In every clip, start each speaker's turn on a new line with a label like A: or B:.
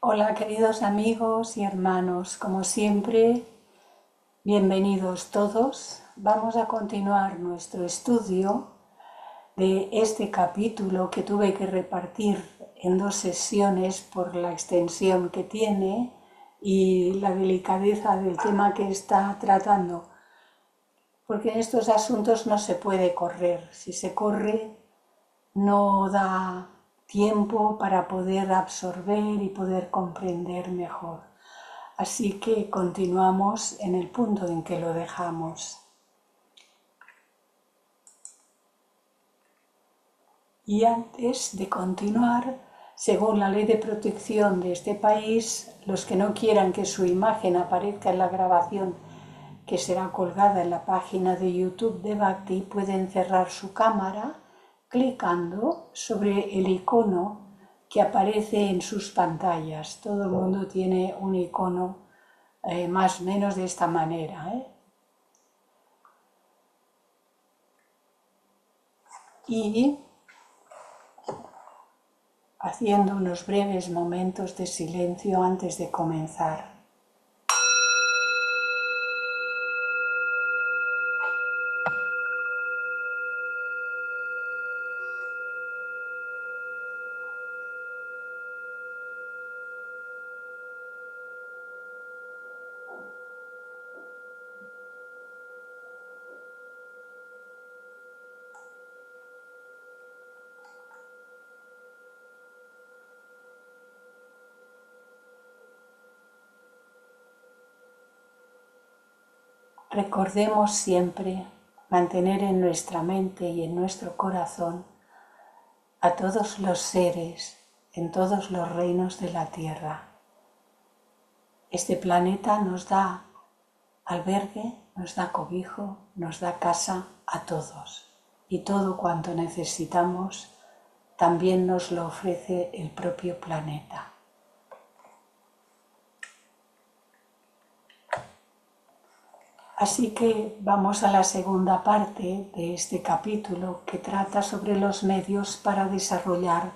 A: Hola queridos amigos y hermanos, como siempre, bienvenidos todos. Vamos a continuar nuestro estudio de este capítulo que tuve que repartir en 2 sesiones por la extensión que tiene y la delicadeza del tema que está tratando. Porque en estos asuntos no se puede correr. Si se corre, no da tiempo para poder absorber y poder comprender mejor. Así que continuamos en el punto en que lo dejamos. Y antes de continuar, según la ley de protección de este país, los que no quieran que su imagen aparezca en la grabación que será colgada en la página de YouTube de Bhakti pueden cerrar su cámara clicando sobre el icono que aparece en sus pantallas. Todo el mundo tiene un icono más o menos de esta manera. Y haciendo unos breves momentos de silencio antes de comenzar. Recordemos siempre mantener en nuestra mente y en nuestro corazón a todos los seres en todos los reinos de la tierra. Este planeta nos da albergue, nos da cobijo, nos da casa a todos. Y todo cuanto necesitamos también nos lo ofrece el propio planeta. Así que vamos a la segunda parte de este capítulo que trata sobre los medios para desarrollar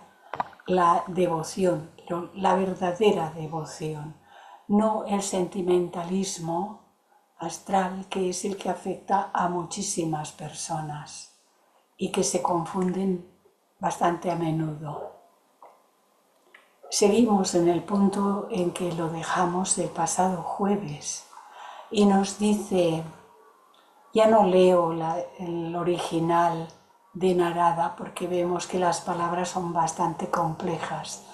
A: la devoción, la verdadera devoción, no el sentimentalismo astral que es el que afecta a muchísimas personas y que se confunden bastante a menudo. Seguimos en el punto en que lo dejamos el pasado jueves. Y nos dice, ya no leo el original de Narada porque vemos que las palabras son bastante complejas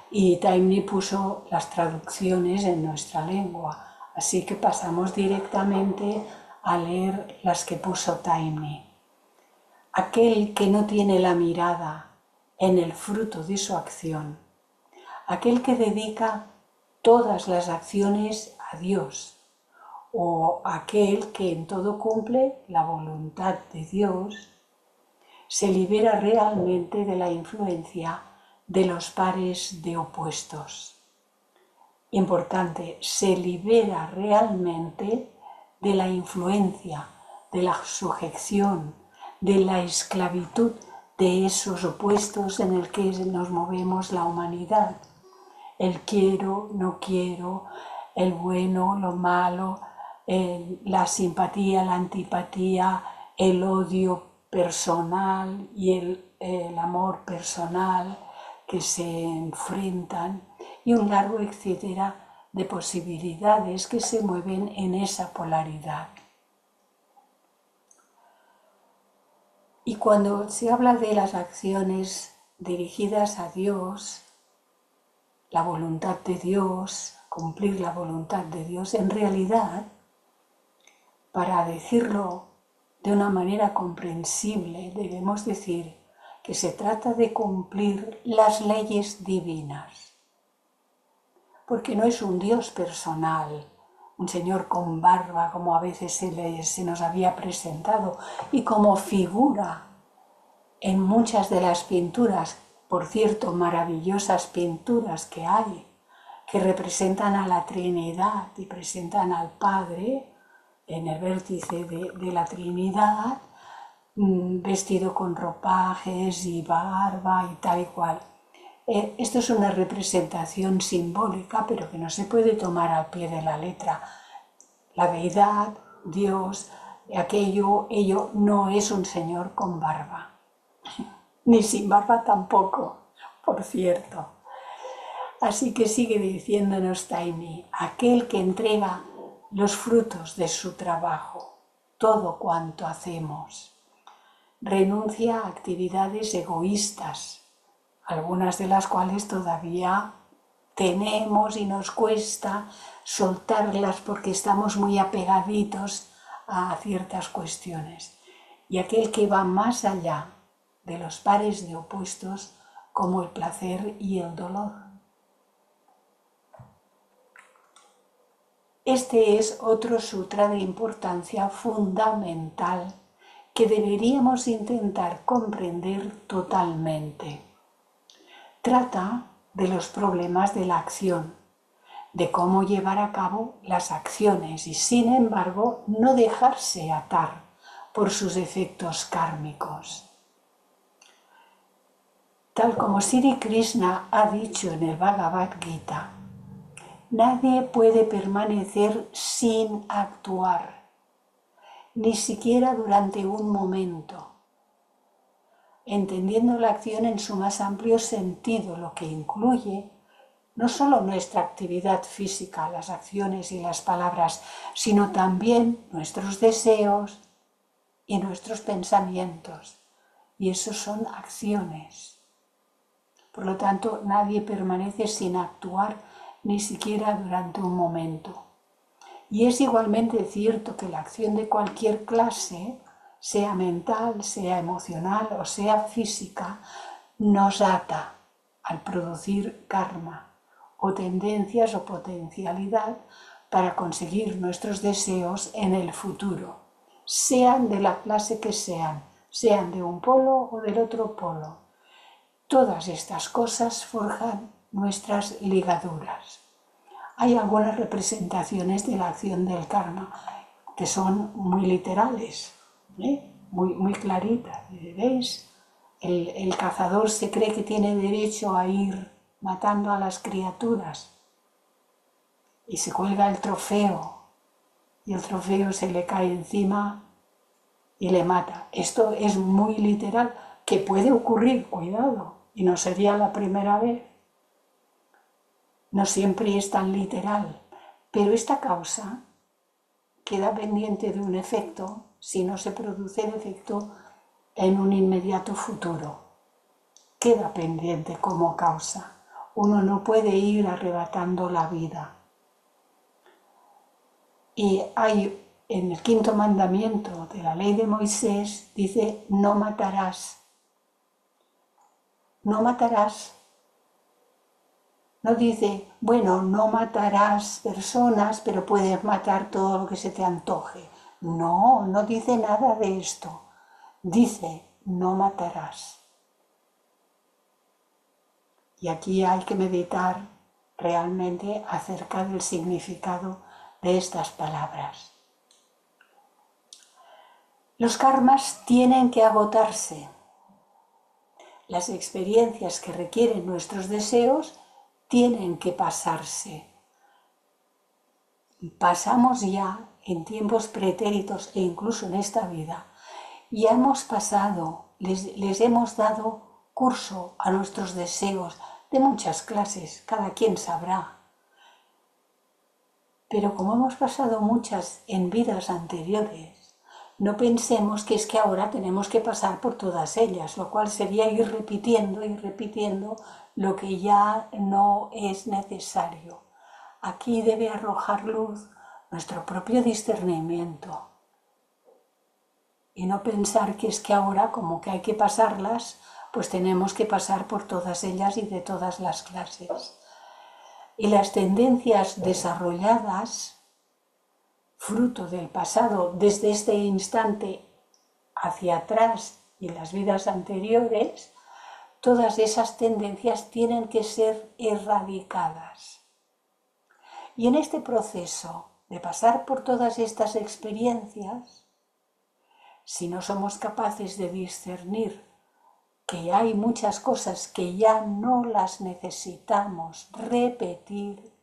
A: y Taimni puso las traducciones en nuestra lengua, así que pasamos directamente a leer las que puso Taimni. Aquel que no tiene la mirada en el fruto de su acción, aquel que dedica todas las acciones a Dios, o aquel que en todo cumple la voluntad de Dios, se libera realmente de la influencia de los pares de opuestos. Importante, se libera realmente de la influencia, de la sujeción, de la esclavitud de esos opuestos en el que nos movemos la humanidad. El quiero, no quiero, el bueno, lo malo, la simpatía, la antipatía, el odio personal y el amor personal que se enfrentan y un largo etcétera de posibilidades que se mueven en esa polaridad. Y cuando se habla de las acciones dirigidas a Dios, la voluntad de Dios, cumplir la voluntad de Dios, en realidad, para decirlo de una manera comprensible, debemos decir que se trata de cumplir las leyes divinas. Porque no es un Dios personal, un Señor con barba, como a veces se nos había presentado, y como figura en muchas de las pinturas, por cierto, maravillosas pinturas que hay, que representan a la Trinidad y presentan al Padre en el vértice de la Trinidad, vestido con ropajes y barba y tal y cual. Esto es una representación simbólica, pero que no se puede tomar al pie de la letra. La deidad, Dios, ello no es un señor con barba, ni sin barba tampoco, por cierto. Así que sigue diciéndonos Taimi, aquel que entrega los frutos de su trabajo, todo cuanto hacemos, renuncia a actividades egoístas, algunas de las cuales todavía tenemos y nos cuesta soltarlas porque estamos muy apegaditos a ciertas cuestiones. Y aquel que va más allá de los pares de opuestos como el placer y el dolor. Este es otro sutra de importancia fundamental que deberíamos intentar comprender totalmente. Trata de los problemas de la acción, de cómo llevar a cabo las acciones y, sin embargo, no dejarse atar por sus efectos kármicos. Tal como Sri Krishna ha dicho en el Bhagavad Gita, nadie puede permanecer sin actuar, ni siquiera durante un momento, entendiendo la acción en su más amplio sentido, lo que incluye no solo nuestra actividad física, las acciones y las palabras, sino también nuestros deseos y nuestros pensamientos. Y esos son acciones. Por lo tanto, nadie permanece sin actuar ni siquiera durante un momento. Y es igualmente cierto que la acción de cualquier clase, sea mental, sea emocional o sea física, nos ata al producir karma o tendencias o potencialidad para conseguir nuestros deseos en el futuro, sean de la clase que sean de un polo o del otro polo. Todas estas cosas forjan nuestras ligaduras. Hay algunas representaciones de la acción del karma que son muy literales, muy claritas. ¿Veis? El cazador se cree que tiene derecho a ir matando a las criaturas y se cuelga el trofeo y el trofeo se le cae encima y le mata. Esto es muy literal, que puede ocurrir, cuidado, y no sería la primera vez. No siempre es tan literal, pero esta causa queda pendiente de un efecto si no se produce el efecto en un inmediato futuro. Queda pendiente como causa. Uno no puede ir arrebatando la vida. Y hay en el 5.º mandamiento de la ley de Moisés, dice, no matarás. No matarás. No dice, bueno, no matarás personas, pero puedes matar todo lo que se te antoje. No, no dice nada de esto. Dice, no matarás. Y aquí hay que meditar realmente acerca del significado de estas palabras. Los karmas tienen que agotarse. Las experiencias que requieren nuestros deseos tienen que pasarse. Pasamos ya en tiempos pretéritos e incluso en esta vida. Ya hemos pasado, les hemos dado curso a nuestros deseos de muchas clases, cada quien sabrá. Pero como hemos pasado muchas en vidas anteriores, no pensemos que es que ahora tenemos que pasar por todas ellas, lo cual sería ir repitiendo y repitiendo lo que ya no es necesario. Aquí debe arrojar luz nuestro propio discernimiento y no pensar que es que ahora, como que hay que pasarlas, pues tenemos que pasar por todas ellas y de todas las clases. Y las tendencias desarrolladas, fruto del pasado, desde este instante hacia atrás y en las vidas anteriores, todas esas tendencias tienen que ser erradicadas. Y en este proceso de pasar por todas estas experiencias, si no somos capaces de discernir que hay muchas cosas que ya no las necesitamos repetir,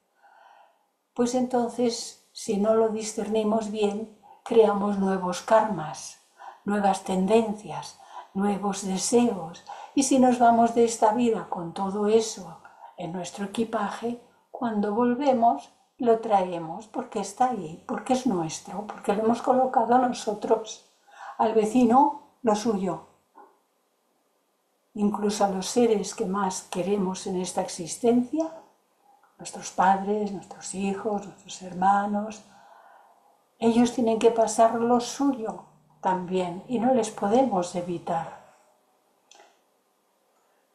A: pues entonces, si no lo discernimos bien, creamos nuevos karmas, nuevas tendencias, nuevos deseos. Y si nos vamos de esta vida con todo eso en nuestro equipaje, cuando volvemos lo traemos porque está ahí, porque es nuestro, porque lo hemos colocado nosotros, al vecino lo suyo. Incluso a los seres que más queremos en esta existencia, nuestros padres, nuestros hijos, nuestros hermanos, ellos tienen que pasar lo suyo también y no les podemos evitar.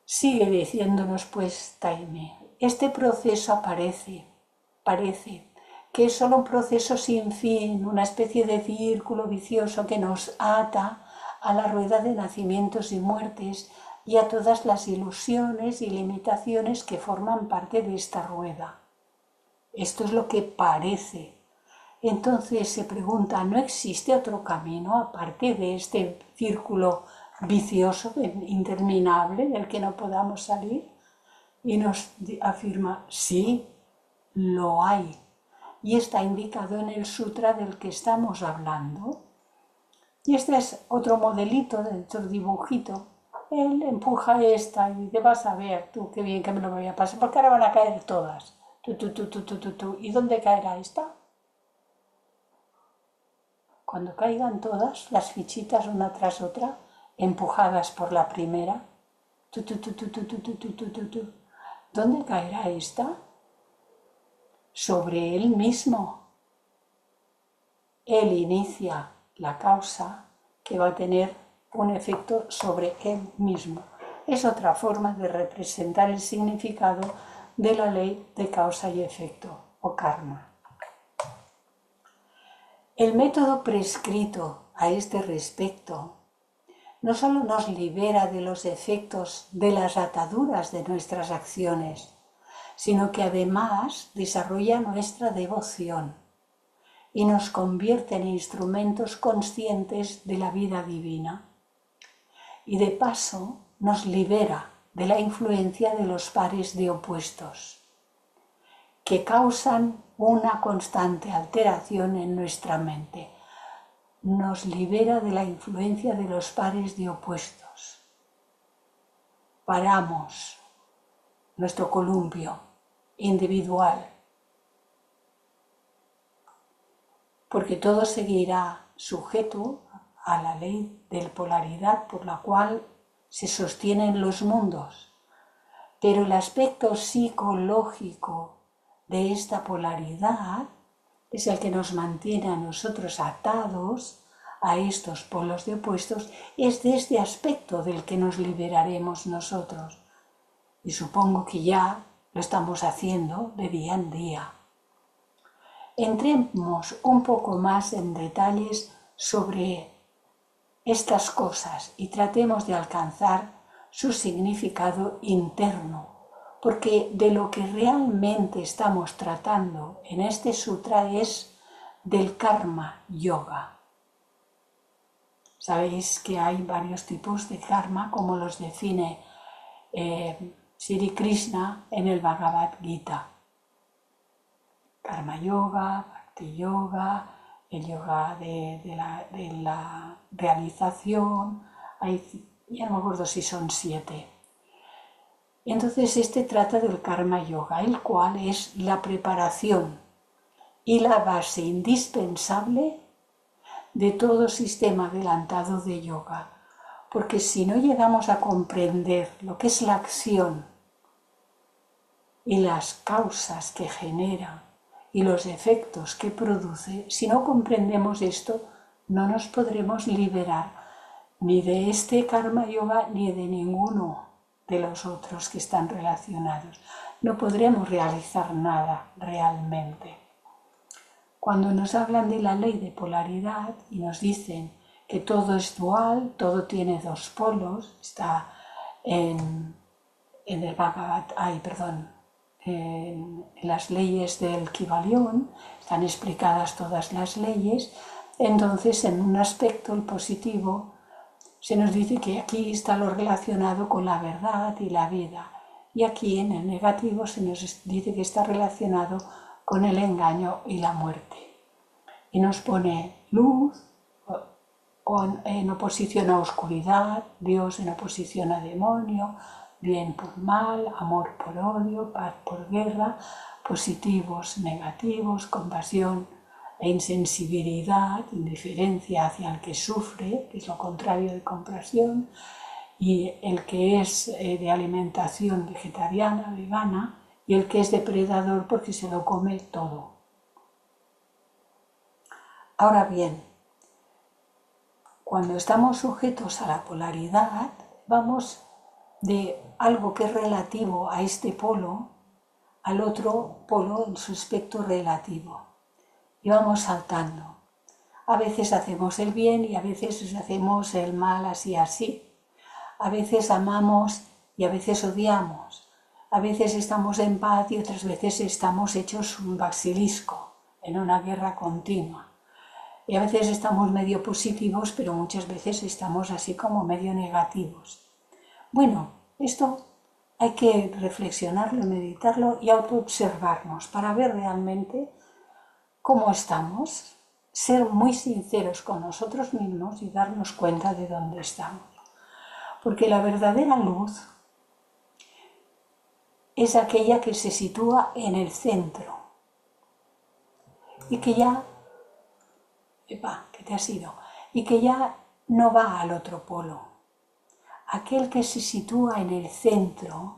A: Sigue diciéndonos pues Taime, este proceso parece que es solo un proceso sin fin, una especie de círculo vicioso que nos ata a la rueda de nacimientos y muertes y a todas las ilusiones y limitaciones que forman parte de esta rueda. Esto es lo que parece. Entonces se pregunta, ¿no existe otro camino aparte de este círculo vicioso, interminable, del que no podamos salir? Y nos afirma, sí, lo hay. Y está indicado en el sutra del que estamos hablando. Y este es otro modelito de otro dibujito. Él empuja esta y te vas a ver, tú, qué bien que me lo voy a pasar, porque ahora van a caer todas. ¿Y dónde caerá esta? Cuando caigan todas las fichitas una tras otra, empujadas por la primera, ¿dónde caerá esta? Sobre él mismo. Él inicia la causa que va a tener un efecto sobre él mismo. Es otra forma de representar el significado de la ley de causa y efecto, o karma. El método prescrito a este respecto no solo nos libera de los efectos de las ataduras de nuestras acciones, sino que además desarrolla nuestra devoción y nos convierte en instrumentos conscientes de la vida divina. Y de paso nos libera de la influencia de los pares de opuestos, que causan una constante alteración en nuestra mente. Nos libera de la influencia de los pares de opuestos. Paramos nuestro columpio individual, porque todo seguirá sujeto a la ley de polaridad por la cual se sostienen los mundos, pero el aspecto psicológico de esta polaridad es el que nos mantiene a nosotros atados a estos polos de opuestos. Es de este aspecto del que nos liberaremos nosotros. Y supongo que ya lo estamos haciendo de día en día. Entremos un poco más en detalles sobre estas cosas y tratemos de alcanzar su significado interno, porque de lo que realmente estamos tratando en este sutra es del karma yoga. Sabéis que hay varios tipos de karma, como los define Sri Krishna en el Bhagavad Gita. Karma yoga, bhakti yoga, el yoga de la realización, ya no me acuerdo si son 7. Entonces este trata del karma yoga, el cual es la preparación y la base indispensable de todo sistema adelantado de yoga, porque si no llegamos a comprender lo que es la acción y las causas que genera y los efectos que produce, si no comprendemos esto, no nos podremos liberar ni de este karma yoga ni de ninguno de los otros que están relacionados. No podremos realizar nada realmente. Cuando nos hablan de la ley de polaridad y nos dicen que todo es dual, todo tiene dos polos, está en el Bhagavad, en las leyes del Kybalión, están explicadas todas las leyes. Entonces, en un aspecto, el positivo, se nos dice que aquí está lo relacionado con la verdad y la vida. Y aquí en el negativo se nos dice que está relacionado con el engaño y la muerte. Y nos pone luz en oposición a oscuridad, Dios en oposición a demonio, bien por mal, amor por odio, paz por guerra, positivos, negativos, compasión e insensibilidad, indiferencia hacia el que sufre, que es lo contrario de compasión, y el que es de alimentación vegetariana, vegana, y el que es depredador porque se lo come todo. Ahora bien, cuando estamos sujetos a la polaridad, vamos de algo que es relativo a este polo al otro polo en su aspecto relativo. Y vamos saltando. A veces hacemos el bien y a veces hacemos el mal así. A veces amamos y a veces odiamos. A veces estamos en paz y otras veces estamos hechos un basilisco en una guerra continua. Y a veces estamos medio positivos, pero muchas veces estamos así como medio negativos. Bueno, esto hay que reflexionarlo, meditarlo y autoobservarnos para ver realmente cómo estamos, ser muy sinceros con nosotros mismos y darnos cuenta de dónde estamos. Porque la verdadera luz es aquella que se sitúa en el centro y que ya, y que ya no va al otro polo. Aquel que se sitúa en el centro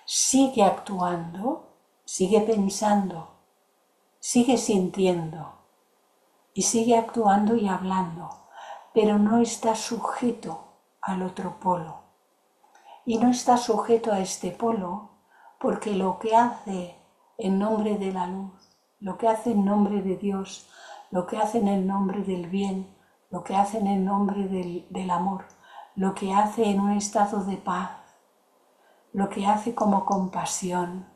A: sigue actuando, sigue pensando, sigue sintiendo y sigue actuando y hablando, pero no está sujeto al otro polo. Y no está sujeto a este polo porque lo que hace en nombre de la luz, lo que hace en nombre de Dios, lo que hace en el nombre del bien, lo que hace en el nombre del amor, lo que hace en un estado de paz, lo que hace como compasión,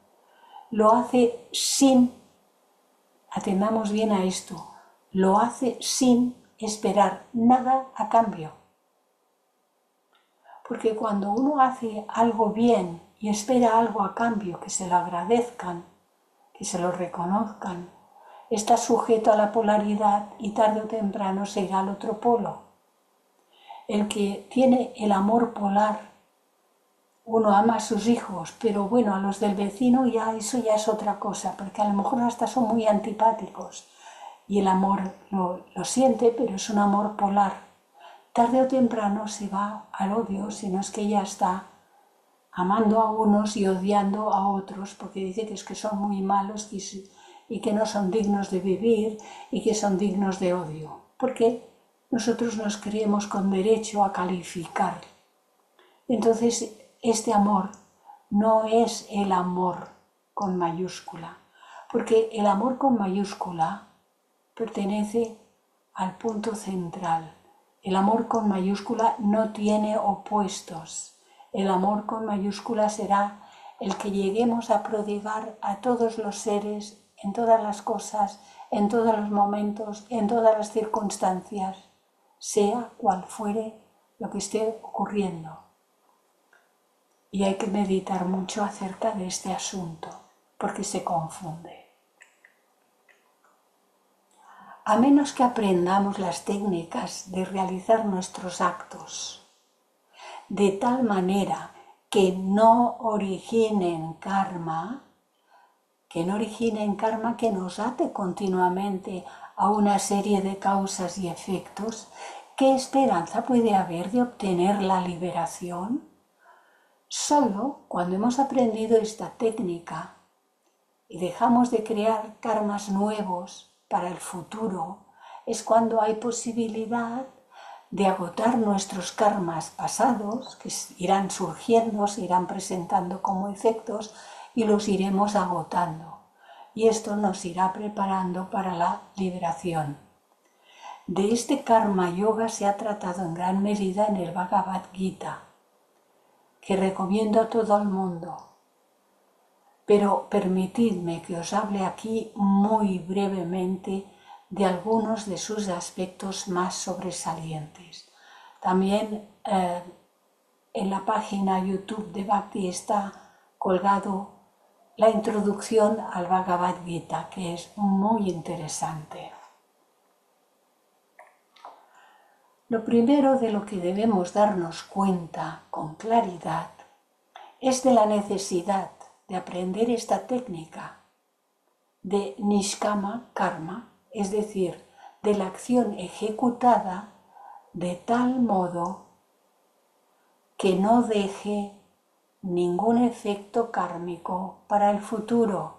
A: lo hace sin, atendamos bien a esto, lo hace sin esperar nada a cambio. Porque cuando uno hace algo bien y espera algo a cambio, que se lo agradezcan, que se lo reconozcan, está sujeto a la polaridad y tarde o temprano se irá al otro polo. El que tiene el amor polar, uno ama a sus hijos, pero bueno, a los del vecino ya eso ya es otra cosa, porque a lo mejor hasta son muy antipáticos y el amor lo siente, pero es un amor polar. Tarde o temprano se va al odio, si no es que ya está amando a unos y odiando a otros, porque dice que es que son muy malos y que no son dignos de vivir y que son dignos de odio. Porque nosotros nos creemos con derecho a calificar. Entonces, este amor no es el amor con mayúscula, porque el amor con mayúscula pertenece al punto central. El amor con mayúscula no tiene opuestos. El amor con mayúscula será el que lleguemos a prodigar a todos los seres, en todas las cosas, en todos los momentos, en todas las circunstancias, sea cual fuere lo que esté ocurriendo. Y hay que meditar mucho acerca de este asunto, porque se confunde. A menos que aprendamos las técnicas de realizar nuestros actos de tal manera que no originen karma, que nos ate continuamente a una serie de causas y efectos, ¿qué esperanza puede haber de obtener la liberación? Solo cuando hemos aprendido esta técnica y dejamos de crear karmas nuevos para el futuro, es cuando hay posibilidad de agotar nuestros karmas pasados, que irán surgiendo, se irán presentando como efectos y los iremos agotando. Y esto nos irá preparando para la liberación. De este karma yoga se ha tratado en gran medida en el Bhagavad Gita, que recomiendo a todo el mundo. Pero permitidme que os hable aquí muy brevemente de algunos de sus aspectos más sobresalientes. También en la página YouTube de Bhakti está colgado la introducción al Bhagavad Gita, que es muy interesante. Lo primero de lo que debemos darnos cuenta con claridad es de la necesidad de aprender esta técnica de Nishkama Karma, es decir, de la acción ejecutada de tal modo que no deje ningún efecto kármico para el futuro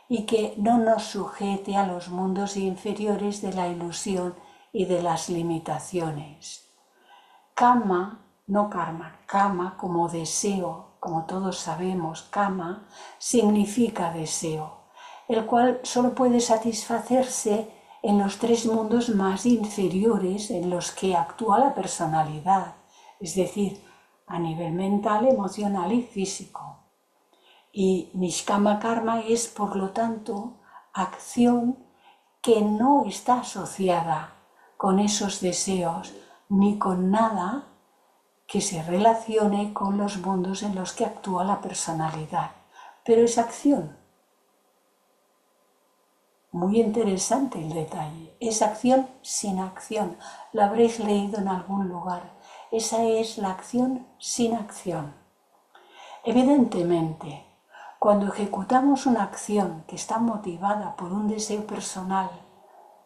A: y que no nos sujete a los mundos inferiores de la ilusión y de las limitaciones. Kama, no karma, kama como deseo, como todos sabemos, kama significa deseo, el cual solo puede satisfacerse en los tres mundos más inferiores en los que actúa la personalidad, es decir, a nivel mental, emocional y físico. Y Nishkama Karma es, por lo tanto, acción que no está asociada con esos deseos ni con nada que se relacione con los mundos en los que actúa la personalidad. Pero es acción. Muy interesante el detalle. Es acción sin acción. Lo habréis leído en algún lugar. Esa es la acción sin acción. Evidentemente, cuando ejecutamos una acción que está motivada por un deseo personal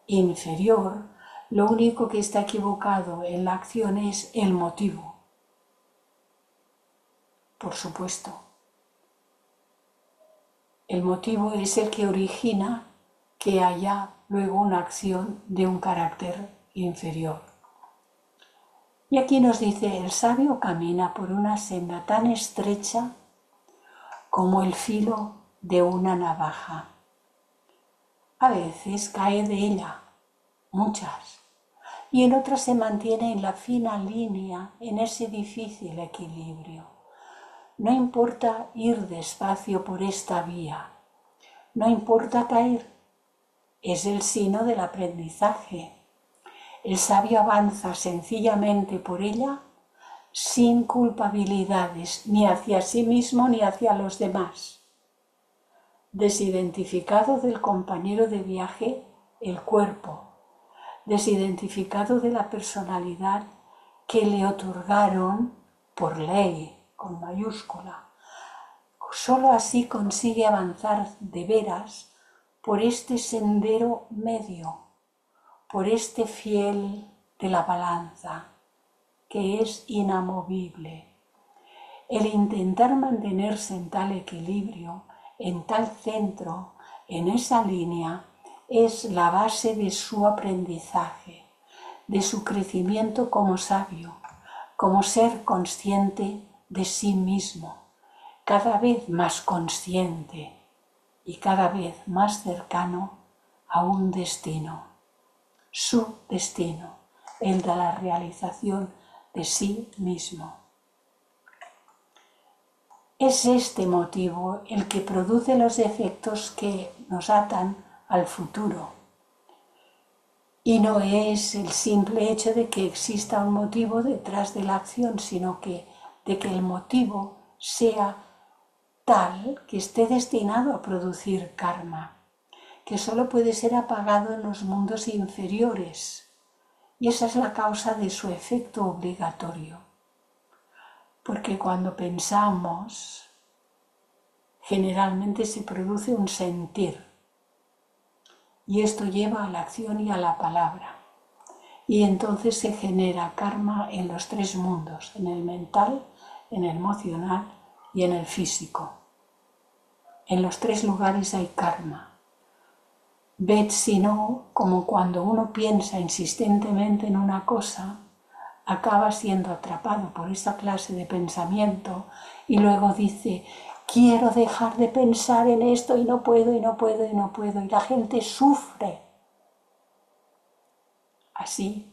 A: inferior, lo único que está equivocado en la acción es el motivo. Por supuesto. El motivo es el que origina que haya luego una acción de un carácter inferior. Y aquí nos dice, el sabio camina por una senda tan estrecha como el filo de una navaja. A veces cae de ella, muchas, y en otras se mantiene en la fina línea, en ese difícil equilibrio. No importa ir despacio por esta vía, no importa caer, es el signo del aprendizaje. El sabio avanza sencillamente por ella sin culpabilidades ni hacia sí mismo ni hacia los demás. Desidentificado del compañero de viaje, el cuerpo, desidentificado de la personalidad que le otorgaron por ley, con mayúscula. Solo así consigue avanzar de veras por este sendero medio, por este fiel de la balanza, que es inamovible. El intentar mantenerse en tal equilibrio, en tal centro, en esa línea, es la base de su aprendizaje, de su crecimiento como sabio, como ser consciente de sí mismo, cada vez más consciente y cada vez más cercano a un destino, su destino, el de la realización de sí mismo. Es este motivo el que produce los efectos que nos atan al futuro. Y no es el simple hecho de que exista un motivo detrás de la acción, sino de que el motivo sea tal que esté destinado a producir karma, que solo puede ser apagado en los mundos inferiores. Y esa es la causa de su efecto obligatorio. Porque cuando pensamos, generalmente se produce un sentir. Y esto lleva a la acción y a la palabra. Y entonces se genera karma en los tres mundos, en el mental, en el emocional y en el físico. En los tres lugares hay karma. Ved si no, como cuando uno piensa insistentemente en una cosa, acaba siendo atrapado por esa clase de pensamiento y luego dice, quiero dejar de pensar en esto y no puedo, y no puedo, y no puedo, y la gente sufre. Así,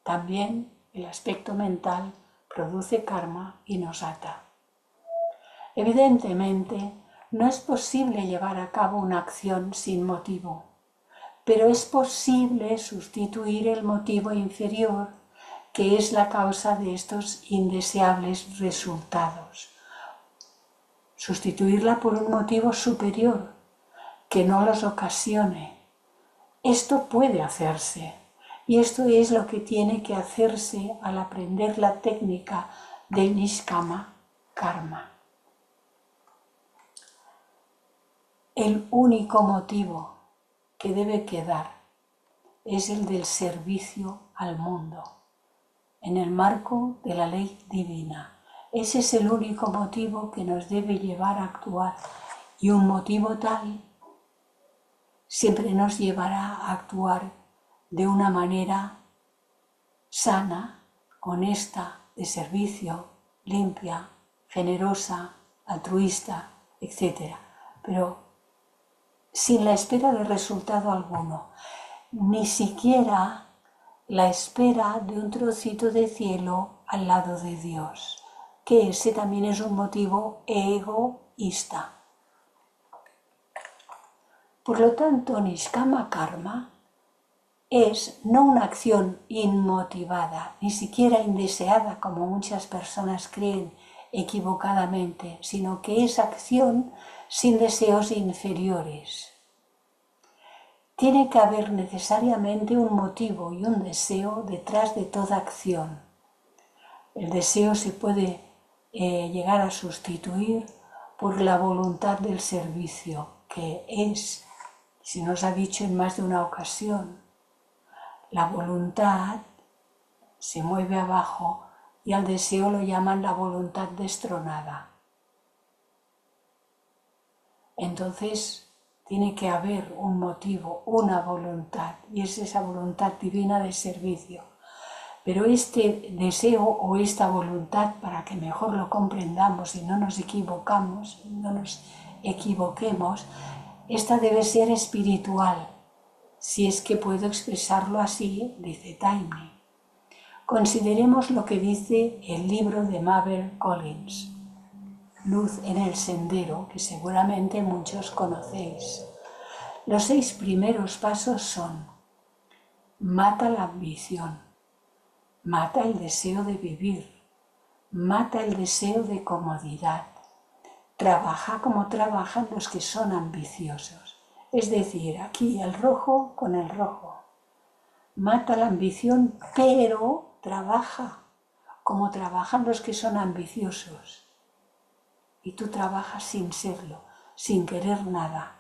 A: también el aspecto mental produce karma y nos ata. Evidentemente, no es posible llevar a cabo una acción sin motivo, pero es posible sustituir el motivo inferior que es la causa de estos indeseables resultados. Sustituirla por un motivo superior que no los ocasione. Esto puede hacerse, y esto es lo que tiene que hacerse al aprender la técnica del Nishkama Karma. El único motivo que debe quedar es el del servicio al mundo, en el marco de la ley divina. Ese es el único motivo que nos debe llevar a actuar, y un motivo tal siempre nos llevará a actuar de una manera sana, honesta, de servicio, limpia, generosa, altruista, etc. Pero sin la espera de resultado alguno, ni siquiera la espera de un trocito de cielo al lado de Dios, que ese también es un motivo egoísta. Por lo tanto, Nishkama Karma es no una acción inmotivada, ni siquiera indeseada, como muchas personas creen equivocadamente, sino que es acción sin deseos inferiores. Tiene que haber necesariamente un motivo y un deseo detrás de toda acción. El deseo se puede llegar a sustituir por la voluntad del servicio, que es, se nos ha dicho en más de una ocasión, la voluntad se mueve abajo y al deseo lo llaman la voluntad destronada. Entonces tiene que haber un motivo, una voluntad, y es esa voluntad divina de servicio. Pero este deseo o esta voluntad, para que mejor lo comprendamos y no nos equivocamos, no nos equivoquemos, esta debe ser espiritual. Si es que puedo expresarlo así, dice Taimni. Consideremos lo que dice el libro de Mabel Collins, Luz en el Sendero, que seguramente muchos conocéis. Los 6 primeros pasos son: mata la ambición, mata el deseo de vivir, mata el deseo de comodidad, trabaja como trabajan los que son ambiciosos. Es decir, aquí el rojo con el rojo. Mata la ambición, pero trabaja como trabajan los que son ambiciosos. Y tú trabajas sin serlo, sin querer nada,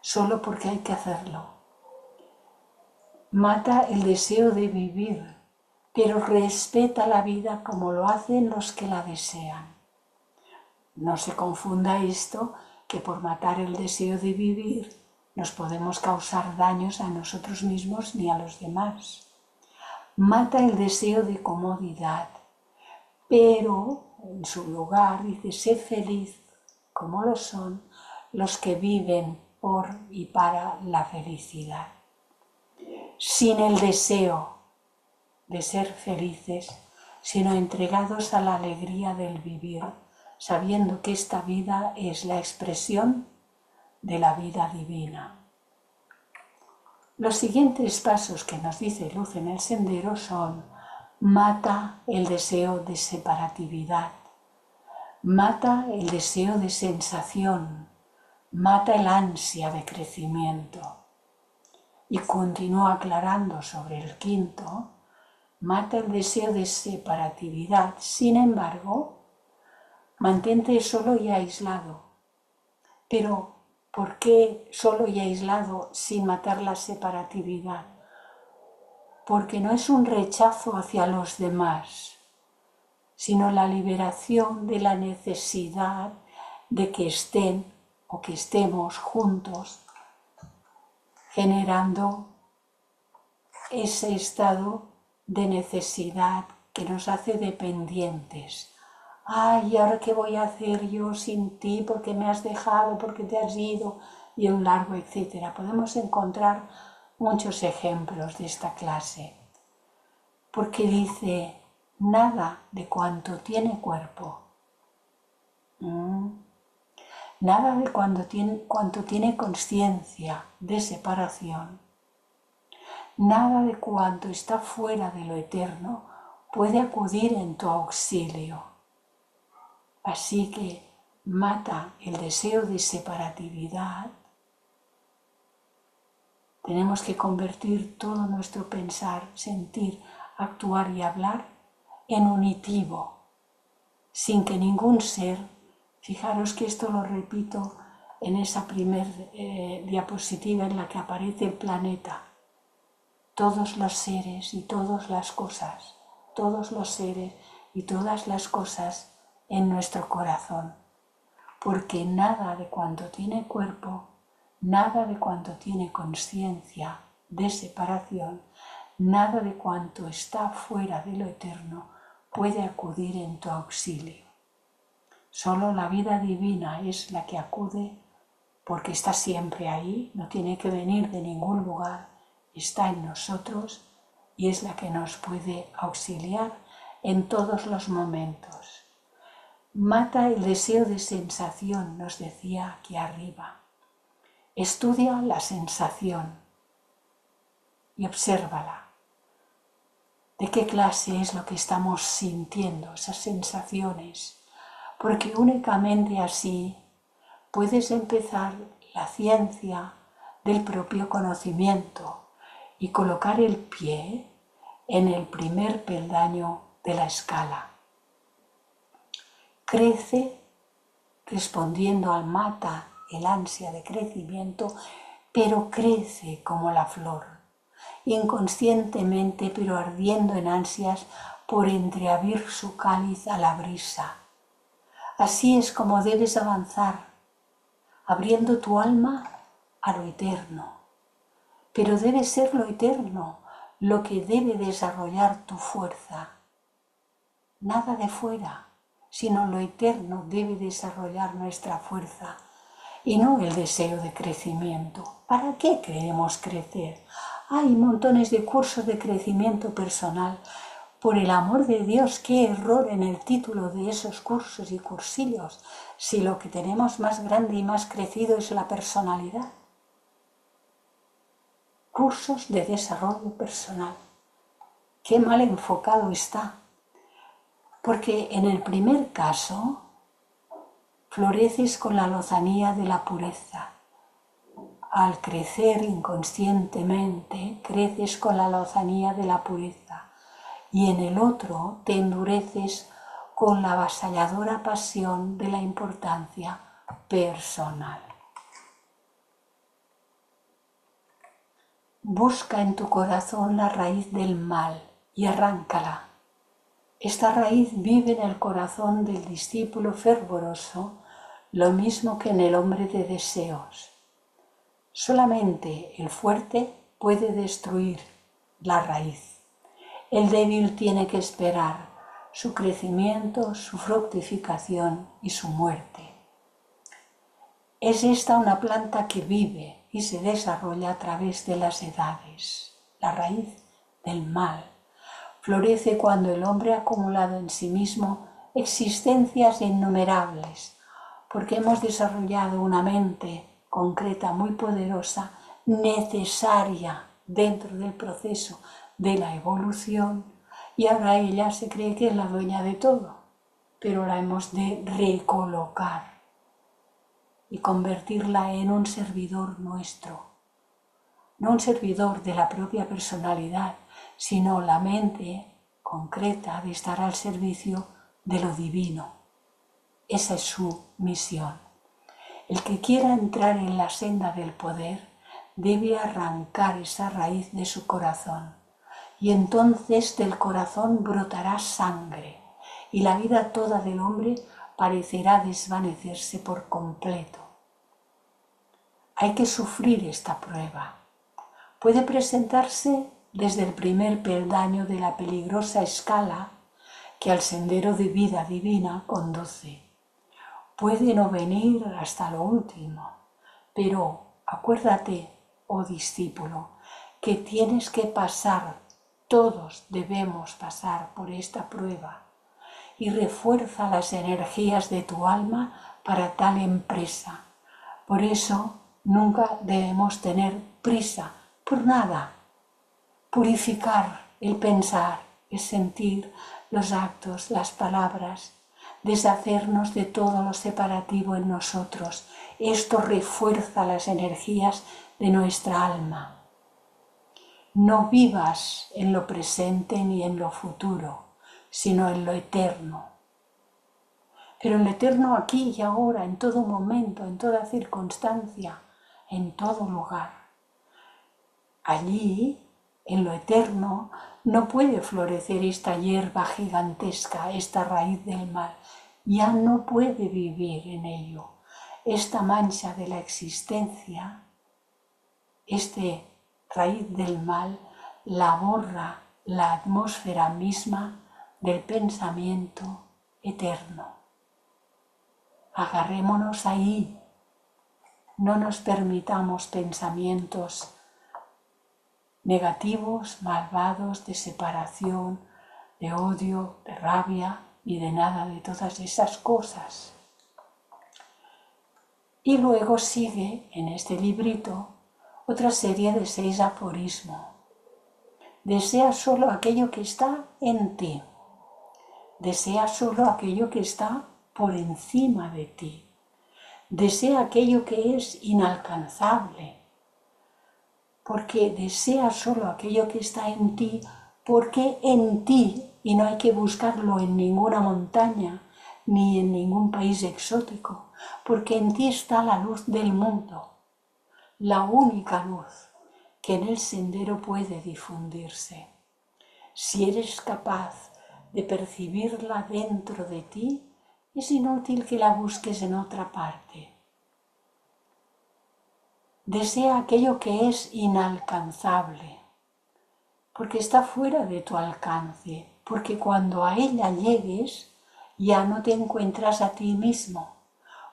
A: solo porque hay que hacerlo. Mata el deseo de vivir, pero respeta la vida como lo hacen los que la desean. No se confunda esto, que por matar el deseo de vivir nos podemos causar daños a nosotros mismos ni a los demás. Mata el deseo de comodidad, pero en su lugar dice: sé feliz como lo son los que viven por y para la felicidad. Sin el deseo de ser felices, sino entregados a la alegría del vivir, sabiendo que esta vida es la expresión de la vida divina. Los siguientes pasos que nos dice Luz en el Sendero son: mata el deseo de separatividad, mata el deseo de sensación, mata el ansia de crecimiento. Y continúa aclarando sobre el quinto: mata el deseo de separatividad, sin embargo, mantente solo y aislado. Pero, ¿por qué solo y aislado sin matar la separatividad? Porque no es un rechazo hacia los demás, sino la liberación de la necesidad de que estén o que estemos juntos, generando ese estado de necesidad que nos hace dependientes. Ay, ¿y ahora qué voy a hacer yo sin ti? Porque me has dejado, porque te has ido, y un largo etcétera. Podemos encontrar muchos ejemplos de esta clase. Porque dice: nada de cuanto tiene cuerpo, nada de cuanto tiene consciencia de separación, nada de cuanto está fuera de lo eterno puede acudir en tu auxilio. Así que mata el deseo de separatividad. Tenemos que convertir todo nuestro pensar, sentir, actuar y hablar en unitivo, sin que ningún ser, fijaros que esto lo repito en esa primer diapositiva en la que aparece el planeta, todos los seres y todas las cosas, todos los seres y todas las cosas en nuestro corazón, porque nada de cuanto tiene cuerpo, nada de cuanto tiene conciencia de separación, nada de cuanto está fuera de lo eterno puede acudir en tu auxilio. Solo la vida divina es la que acude porque está siempre ahí, no tiene que venir de ningún lugar, está en nosotros y es la que nos puede auxiliar en todos los momentos. Mata el deseo de sensación, nos decía aquí arriba. Estudia la sensación y obsérvala. ¿De qué clase es lo que estamos sintiendo, esas sensaciones? Porque únicamente así puedes empezar la ciencia del propio conocimiento y colocar el pie en el primer peldaño de la escala. Crece respondiendo al mata el ansia de crecimiento, pero crece como la flor, inconscientemente pero ardiendo en ansias por entreabrir su cáliz a la brisa. Así es como debes avanzar, abriendo tu alma a lo eterno. Pero debe ser lo eterno lo que debe desarrollar tu fuerza. Nada de fuera, sino lo eterno debe desarrollar nuestra fuerza y no el deseo de crecimiento. ¿Para qué queremos crecer? Hay montones de cursos de crecimiento personal. Por el amor de Dios, qué error en el título de esos cursos y cursillos, si lo que tenemos más grande y más crecido es la personalidad. Cursos de desarrollo personal. Qué mal enfocado está. Porque en el primer caso, floreces con la lozanía de la pureza. Al crecer inconscientemente, creces con la lozanía de la pureza. Y en el otro te endureces con la avasalladora pasión de la importancia personal. Busca en tu corazón la raíz del mal y arráncala. Esta raíz vive en el corazón del discípulo fervoroso, lo mismo que en el hombre de deseos. Solamente el fuerte puede destruir la raíz. El débil tiene que esperar su crecimiento, su fructificación y su muerte. Es esta una planta que vive y se desarrolla a través de las edades. La raíz del mal florece cuando el hombre ha acumulado en sí mismo existencias innumerables, porque hemos desarrollado una mente concreta muy poderosa, necesaria dentro del proceso de la evolución, y ahora ella se cree que es la dueña de todo, pero la hemos de recolocar y convertirla en un servidor nuestro, no un servidor de la propia personalidad, sino la mente concreta de estar al servicio de lo divino. Esa es su misión. El que quiera entrar en la senda del poder debe arrancar esa raíz de su corazón. Y entonces del corazón brotará sangre y la vida toda del hombre parecerá desvanecerse por completo. Hay que sufrir esta prueba. Puede presentarse desde el primer peldaño de la peligrosa escala que al sendero de vida divina conduce. Puede no venir hasta lo último, pero acuérdate, oh discípulo, que tienes que pasar. Todos debemos pasar por esta prueba y refuerza las energías de tu alma para tal empresa. Por eso nunca debemos tener prisa por nada. Purificar el pensar, es sentir los actos, las palabras, deshacernos de todo lo separativo en nosotros. Esto refuerza las energías de nuestra alma. No vivas en lo presente ni en lo futuro, sino en lo eterno. Pero en lo eterno aquí y ahora, en todo momento, en toda circunstancia, en todo lugar. Allí, en lo eterno, no puede florecer esta hierba gigantesca, esta raíz del mal. Ya no puede vivir en ello. Esta mancha de la existencia, este raíz del mal, la borra la atmósfera misma del pensamiento eterno. Agarrémonos ahí, no nos permitamos pensamientos negativos, malvados, de separación, de odio, de rabia y de nada de todas esas cosas. Y luego sigue en este librito otra serie de 6 aforismos. Desea solo aquello que está en ti. Desea solo aquello que está por encima de ti. Desea aquello que es inalcanzable. Porque desea solo aquello que está en ti, porque en ti, y no hay que buscarlo en ninguna montaña, ni en ningún país exótico, porque en ti está la luz del mundo, la única luz que en el sendero puede difundirse. Si eres capaz de percibirla dentro de ti, es inútil que la busques en otra parte. Desea aquello que es inalcanzable, porque está fuera de tu alcance, porque cuando a ella llegues ya no te encuentras a ti mismo,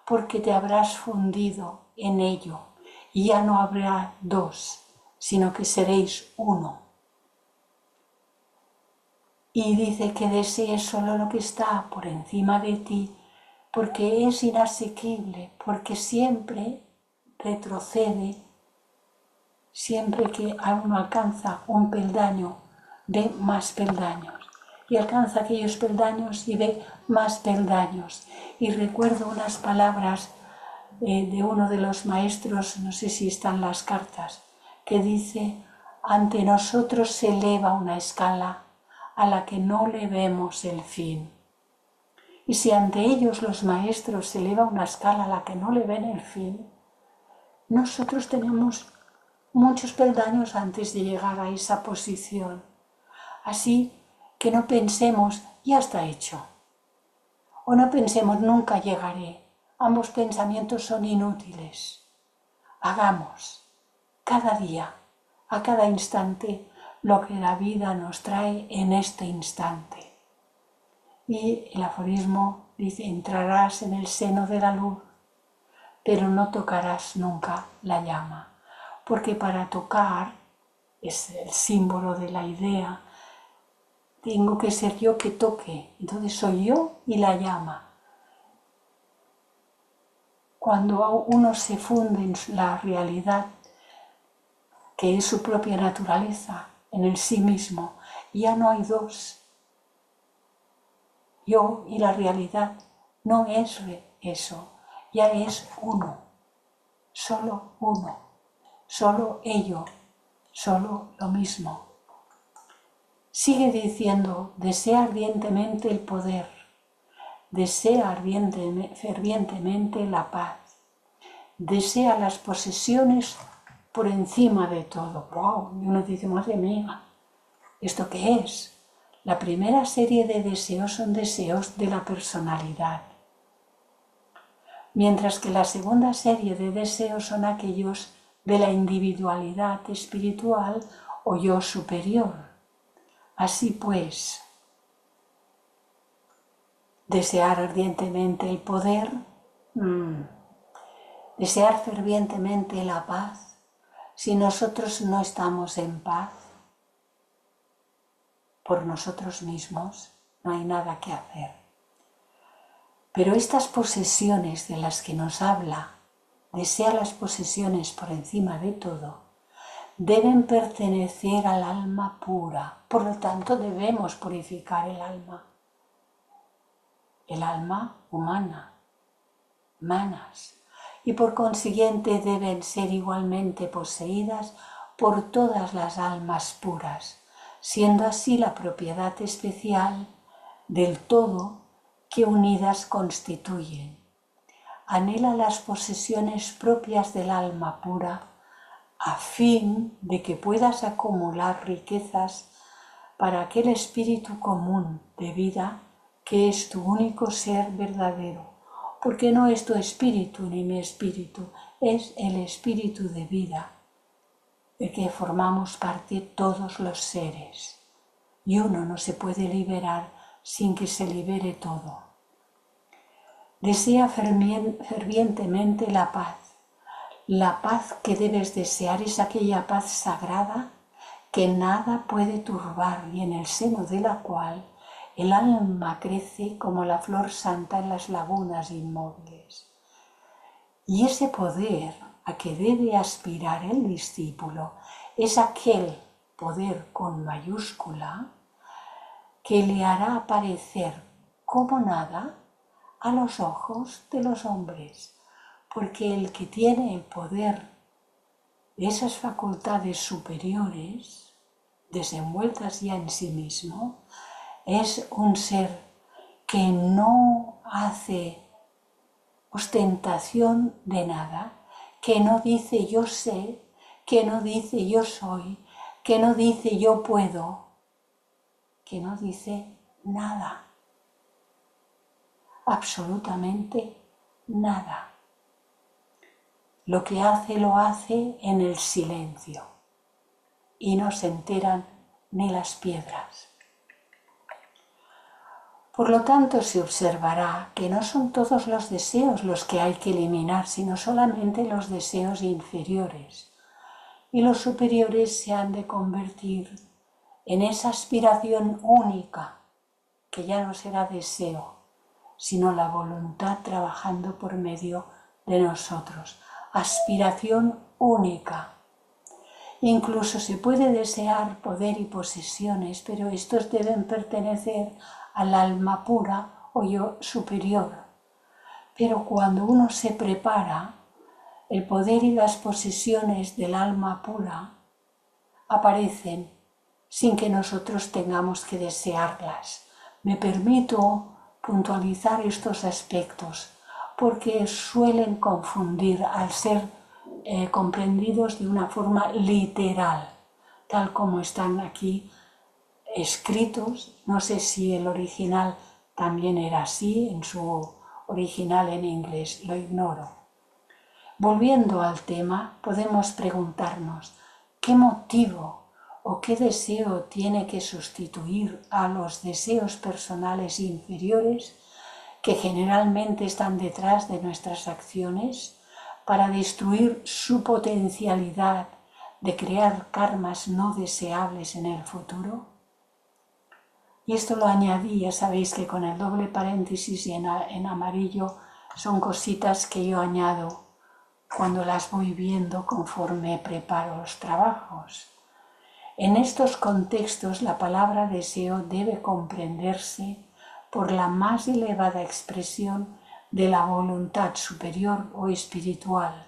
A: porque te habrás fundido en ello y ya no habrá dos, sino que seréis uno. Y dice que desees solo lo que está por encima de ti, porque es inasequible, porque siempre retrocede, siempre que uno alcanza un peldaño, ve más peldaños, y alcanza aquellos peldaños y ve más peldaños. Y recuerdo unas palabras de uno de los maestros, no sé si están las cartas, que dice: ante nosotros se eleva una escala a la que no le vemos el fin. Y si ante ellos los maestros se eleva una escala a la que no le ven el fin, nosotros tenemos muchos peldaños antes de llegar a esa posición. Así que no pensemos, ya está hecho. O no pensemos, nunca llegaré. Ambos pensamientos son inútiles. Hagamos cada día, a cada instante, lo que la vida nos trae en este instante. Y el aforismo dice: entrarás en el seno de la luz, pero no tocarás nunca la llama. Porque para tocar, es el símbolo de la idea, tengo que ser yo que toque. Entonces soy yo y la llama. Cuando uno se funde en la realidad, que es su propia naturaleza, en el sí mismo, ya no hay dos. Yo y la realidad no es eso, ya es uno, solo ello, solo lo mismo. Sigue diciendo: desea ardientemente el poder, desea fervientemente la paz, desea las posesiones por encima de todo. ¡Wow! Y uno dice: madre mía, ¿esto qué es? La primera serie de deseos son deseos de la personalidad, mientras que la segunda serie de deseos son aquellos de la individualidad espiritual o yo superior. Así pues, desear ardientemente el poder, desear fervientemente la paz. Si nosotros no estamos en paz por nosotros mismos, no hay nada que hacer. Pero estas posesiones de las que nos habla, desea las posesiones por encima de todo, deben pertenecer al alma pura, por lo tanto debemos purificar el alma humana, manas, y por consiguiente deben ser igualmente poseídas por todas las almas puras, siendo así la propiedad especial del todo que unidas constituyen. Anhela las posesiones propias del alma pura a fin de que puedas acumular riquezas para aquel espíritu común de vida que es tu único ser verdadero, porque no es tu espíritu ni mi espíritu, es el espíritu de vida, de que formamos parte todos los seres, y uno no se puede liberar sin que se libere todo. Desea fervientemente la paz. La paz que debes desear es aquella paz sagrada que nada puede turbar y en el seno de la cual el alma crece como la flor santa en las lagunas inmóviles. Y ese poder a que debe aspirar el discípulo es aquel poder con mayúscula que le hará aparecer como nada a los ojos de los hombres, porque el que tiene el poder de esas facultades superiores, desenvueltas ya en sí mismo, es un ser que no hace ostentación de nada, que no dice yo sé, que no dice yo soy, que no dice yo puedo, que no dice nada, absolutamente nada. Lo que hace lo hace en el silencio y no se enteran ni las piedras. Por lo tanto, se observará que no son todos los deseos los que hay que eliminar, sino solamente los deseos inferiores. Y los superiores se han de convertir en esa aspiración única, que ya no será deseo, sino la voluntad trabajando por medio de nosotros. Aspiración única. Incluso se puede desear poder y posesiones, pero estos deben pertenecer al alma pura o yo superior. Pero cuando uno se prepara, el poder y las posesiones del alma pura aparecen sin que nosotros tengamos que desearlas. Me permito puntualizar estos aspectos porque suelen confundir al ser comprendidos de una forma literal, tal como están aquí escritos. No sé si el original también era así, en su original en inglés, lo ignoro. Volviendo al tema, podemos preguntarnos, ¿qué motivo o qué deseo tiene que sustituir a los deseos personales inferiores que generalmente están detrás de nuestras acciones para destruir su potencialidad de crear karmas no deseables en el futuro? Y esto lo añadí, ya sabéis que con el doble paréntesis y en amarillo son cositas que yo añado cuando las voy viendo conforme preparo los trabajos. En estos contextos la palabra deseo debe comprenderse por la más elevada expresión de la voluntad superior o espiritual,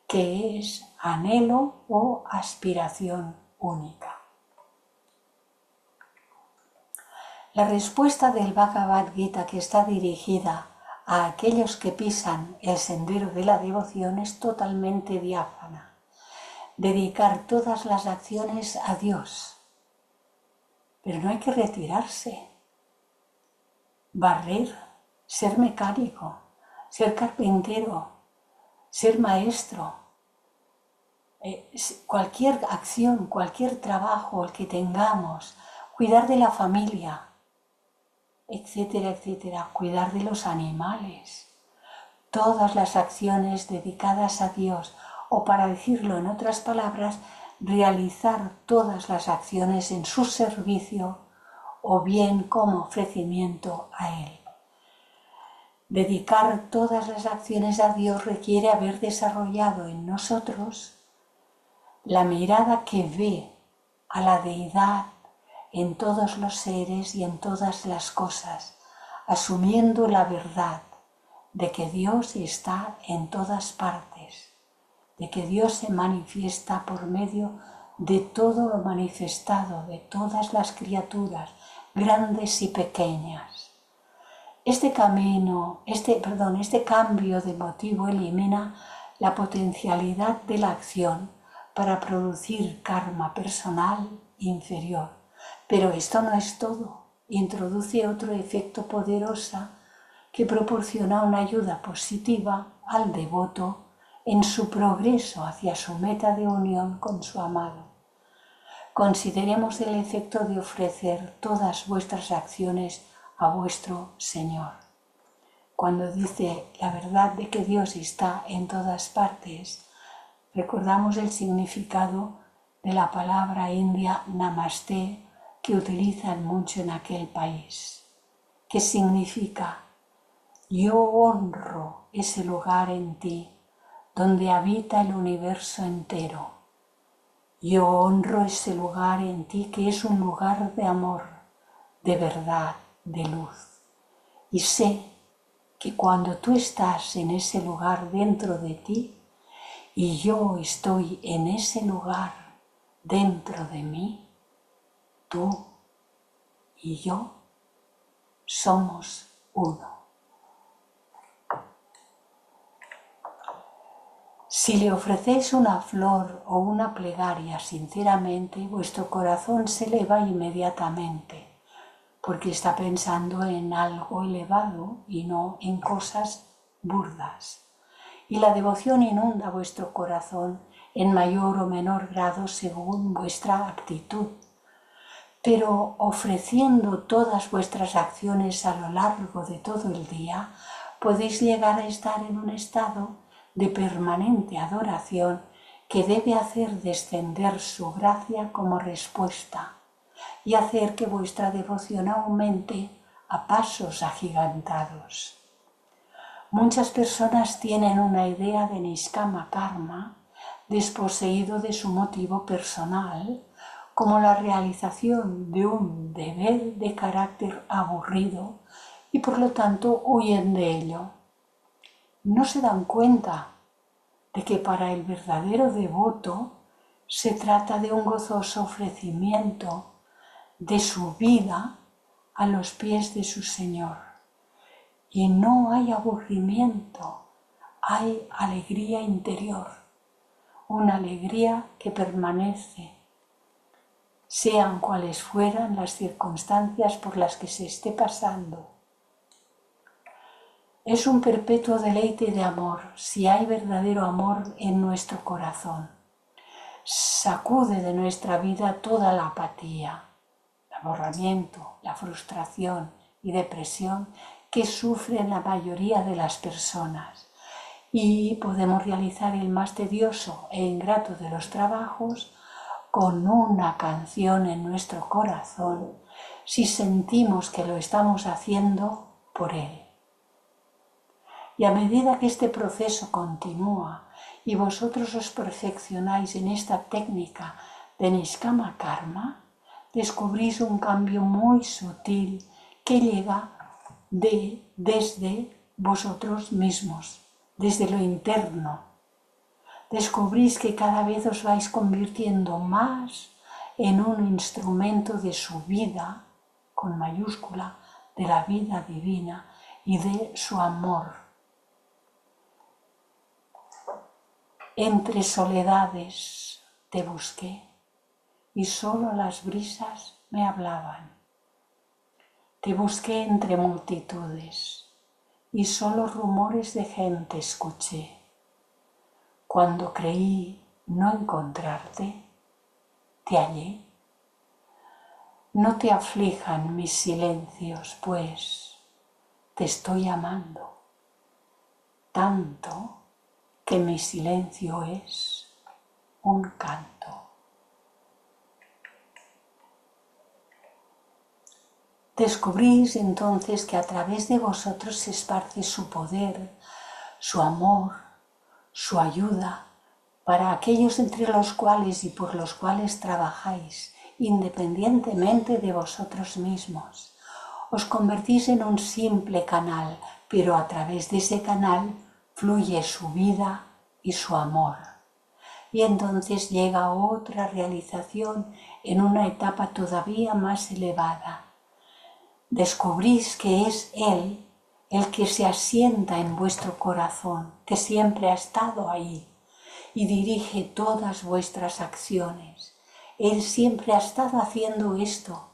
A: que es anhelo o aspiración única. La respuesta del Bhagavad Gita, que está dirigida a aquellos que pisan el sendero de la devoción, es totalmente diáfana. Dedicar todas las acciones a Dios. Pero no hay que retirarse. Barrer, ser mecánico, ser carpintero, ser maestro. Cualquier acción, cualquier trabajo el que tengamos, cuidar de la familia, etcétera, etcétera, cuidar de los animales. Todas las acciones dedicadas a Dios, o para decirlo en otras palabras, realizar todas las acciones en su servicio o bien como ofrecimiento a Él. Dedicar todas las acciones a Dios requiere haber desarrollado en nosotros la mirada que ve a la deidad en todos los seres y en todas las cosas, asumiendo la verdad de que Dios está en todas partes, de que Dios se manifiesta por medio de todo lo manifestado, de todas las criaturas, grandes y pequeñas. Este cambio de motivo elimina la potencialidad de la acción para producir karma personal inferior. Pero esto no es todo. Introduce otro efecto poderoso que proporciona una ayuda positiva al devoto en su progreso hacia su meta de unión con su amado. Consideremos el efecto de ofrecer todas vuestras acciones a vuestro Señor. Cuando dice la verdad de que Dios está en todas partes, recordamos el significado de la palabra india Namaste que utilizan mucho en aquel país, que significa: yo honro ese lugar en ti donde habita el universo entero. Yo honro ese lugar en ti que es un lugar de amor, de verdad, de luz. Y sé que cuando tú estás en ese lugar dentro de ti y yo estoy en ese lugar dentro de mí, tú y yo somos uno. Si le ofrecéis una flor o una plegaria sinceramente, vuestro corazón se eleva inmediatamente, porque está pensando en algo elevado y no en cosas burdas. Y la devoción inunda vuestro corazón en mayor o menor grado según vuestra actitud. Pero ofreciendo todas vuestras acciones a lo largo de todo el día, podéis llegar a estar en un estado de permanente adoración que debe hacer descender su gracia como respuesta y hacer que vuestra devoción aumente a pasos agigantados. Muchas personas tienen una idea de Niskama Karma desposeído de su motivo personal, como la realización de un deber de carácter aburrido y por lo tanto huyen de ello. No se dan cuenta de que para el verdadero devoto se trata de un gozoso ofrecimiento de su vida a los pies de su Señor. Y no hay aburrimiento, hay alegría interior, una alegría que permanece, sean cuales fueran las circunstancias por las que se esté pasando. Es un perpetuo deleite de amor si hay verdadero amor en nuestro corazón. Sacude de nuestra vida toda la apatía, el aborramiento, la frustración y depresión que sufren la mayoría de las personas, y podemos realizar el más tedioso e ingrato de los trabajos con una canción en nuestro corazón si sentimos que lo estamos haciendo por Él. Y a medida que este proceso continúa y vosotros os perfeccionáis en esta técnica de Niskama Karma, descubrís un cambio muy sutil que llega desde vosotros mismos, desde lo interno. Descubrís que cada vez os vais convirtiendo más en un instrumento de su vida, con mayúscula, de la vida divina y de su amor. Entre soledades te busqué y solo las brisas me hablaban. Te busqué entre multitudes y solo rumores de gente escuché. Cuando creí no encontrarte, te hallé. No te aflijan mis silencios, pues te estoy amando tanto que mi silencio es un canto. Descubrís entonces que a través de vosotros se esparce su poder, su amor, su ayuda para aquellos entre los cuales y por los cuales trabajáis, independientemente de vosotros mismos. Os convertís en un simple canal, pero a través de ese canal fluye su vida y su amor. Y entonces llega otra realización en una etapa todavía más elevada. Descubrís que es Él el que se asienta en vuestro corazón, que siempre ha estado ahí y dirige todas vuestras acciones. Él siempre ha estado haciendo esto,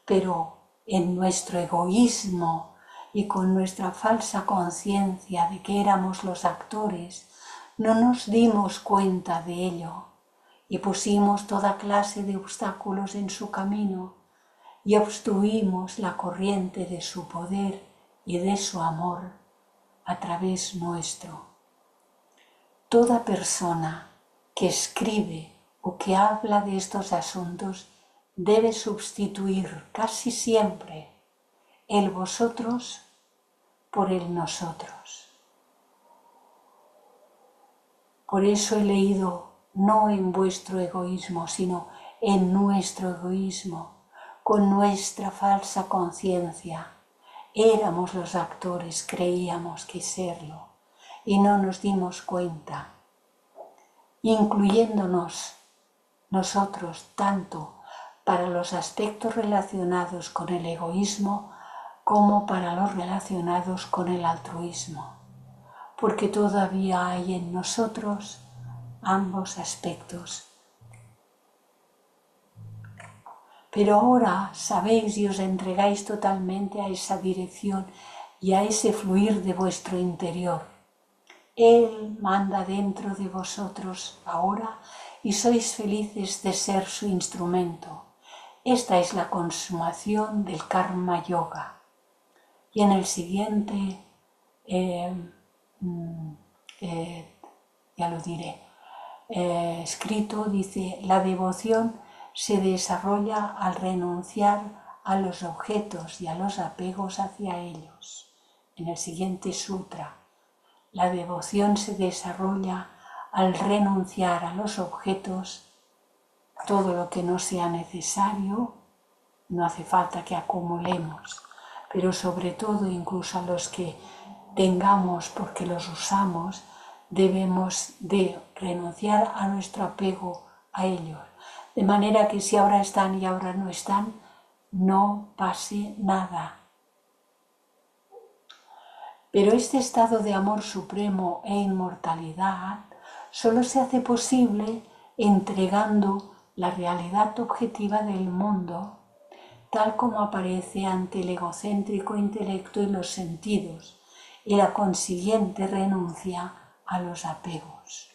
A: pero en nuestro egoísmo y con nuestra falsa conciencia de que éramos los actores, no nos dimos cuenta de ello y pusimos toda clase de obstáculos en su camino y obstruimos la corriente de su poder y de su amor a través nuestro. Toda persona que escribe o que habla de estos asuntos debe sustituir casi siempre el vosotros por el nosotros. Por eso he leído no en vuestro egoísmo, sino en nuestro egoísmo, con nuestra falsa conciencia. Éramos los actores, creíamos que serlo, y no nos dimos cuenta, incluyéndonos nosotros tanto para los aspectos relacionados con el egoísmo como para los relacionados con el altruismo, porque todavía hay en nosotros ambos aspectos. Pero ahora sabéis y os entregáis totalmente a esa dirección y a ese fluir de vuestro interior. Él manda dentro de vosotros ahora y sois felices de ser su instrumento. Esta es la consumación del Karma Yoga. Y en el siguiente, ya lo diré, escrito dice: la devoción se desarrolla al renunciar a los objetos y a los apegos hacia ellos. En el siguiente sutra, la devoción se desarrolla al renunciar a los objetos, todo lo que no sea necesario, no hace falta que acumulemos, pero sobre todo incluso a los que tengamos porque los usamos, debemos de renunciar a nuestro apego a ellos, de manera que si ahora están y ahora no están, no pase nada. Pero este estado de amor supremo e inmortalidad solo se hace posible entregando la realidad objetiva del mundo, tal como aparece ante el egocéntrico intelecto y los sentidos, y la consiguiente renuncia a los apegos.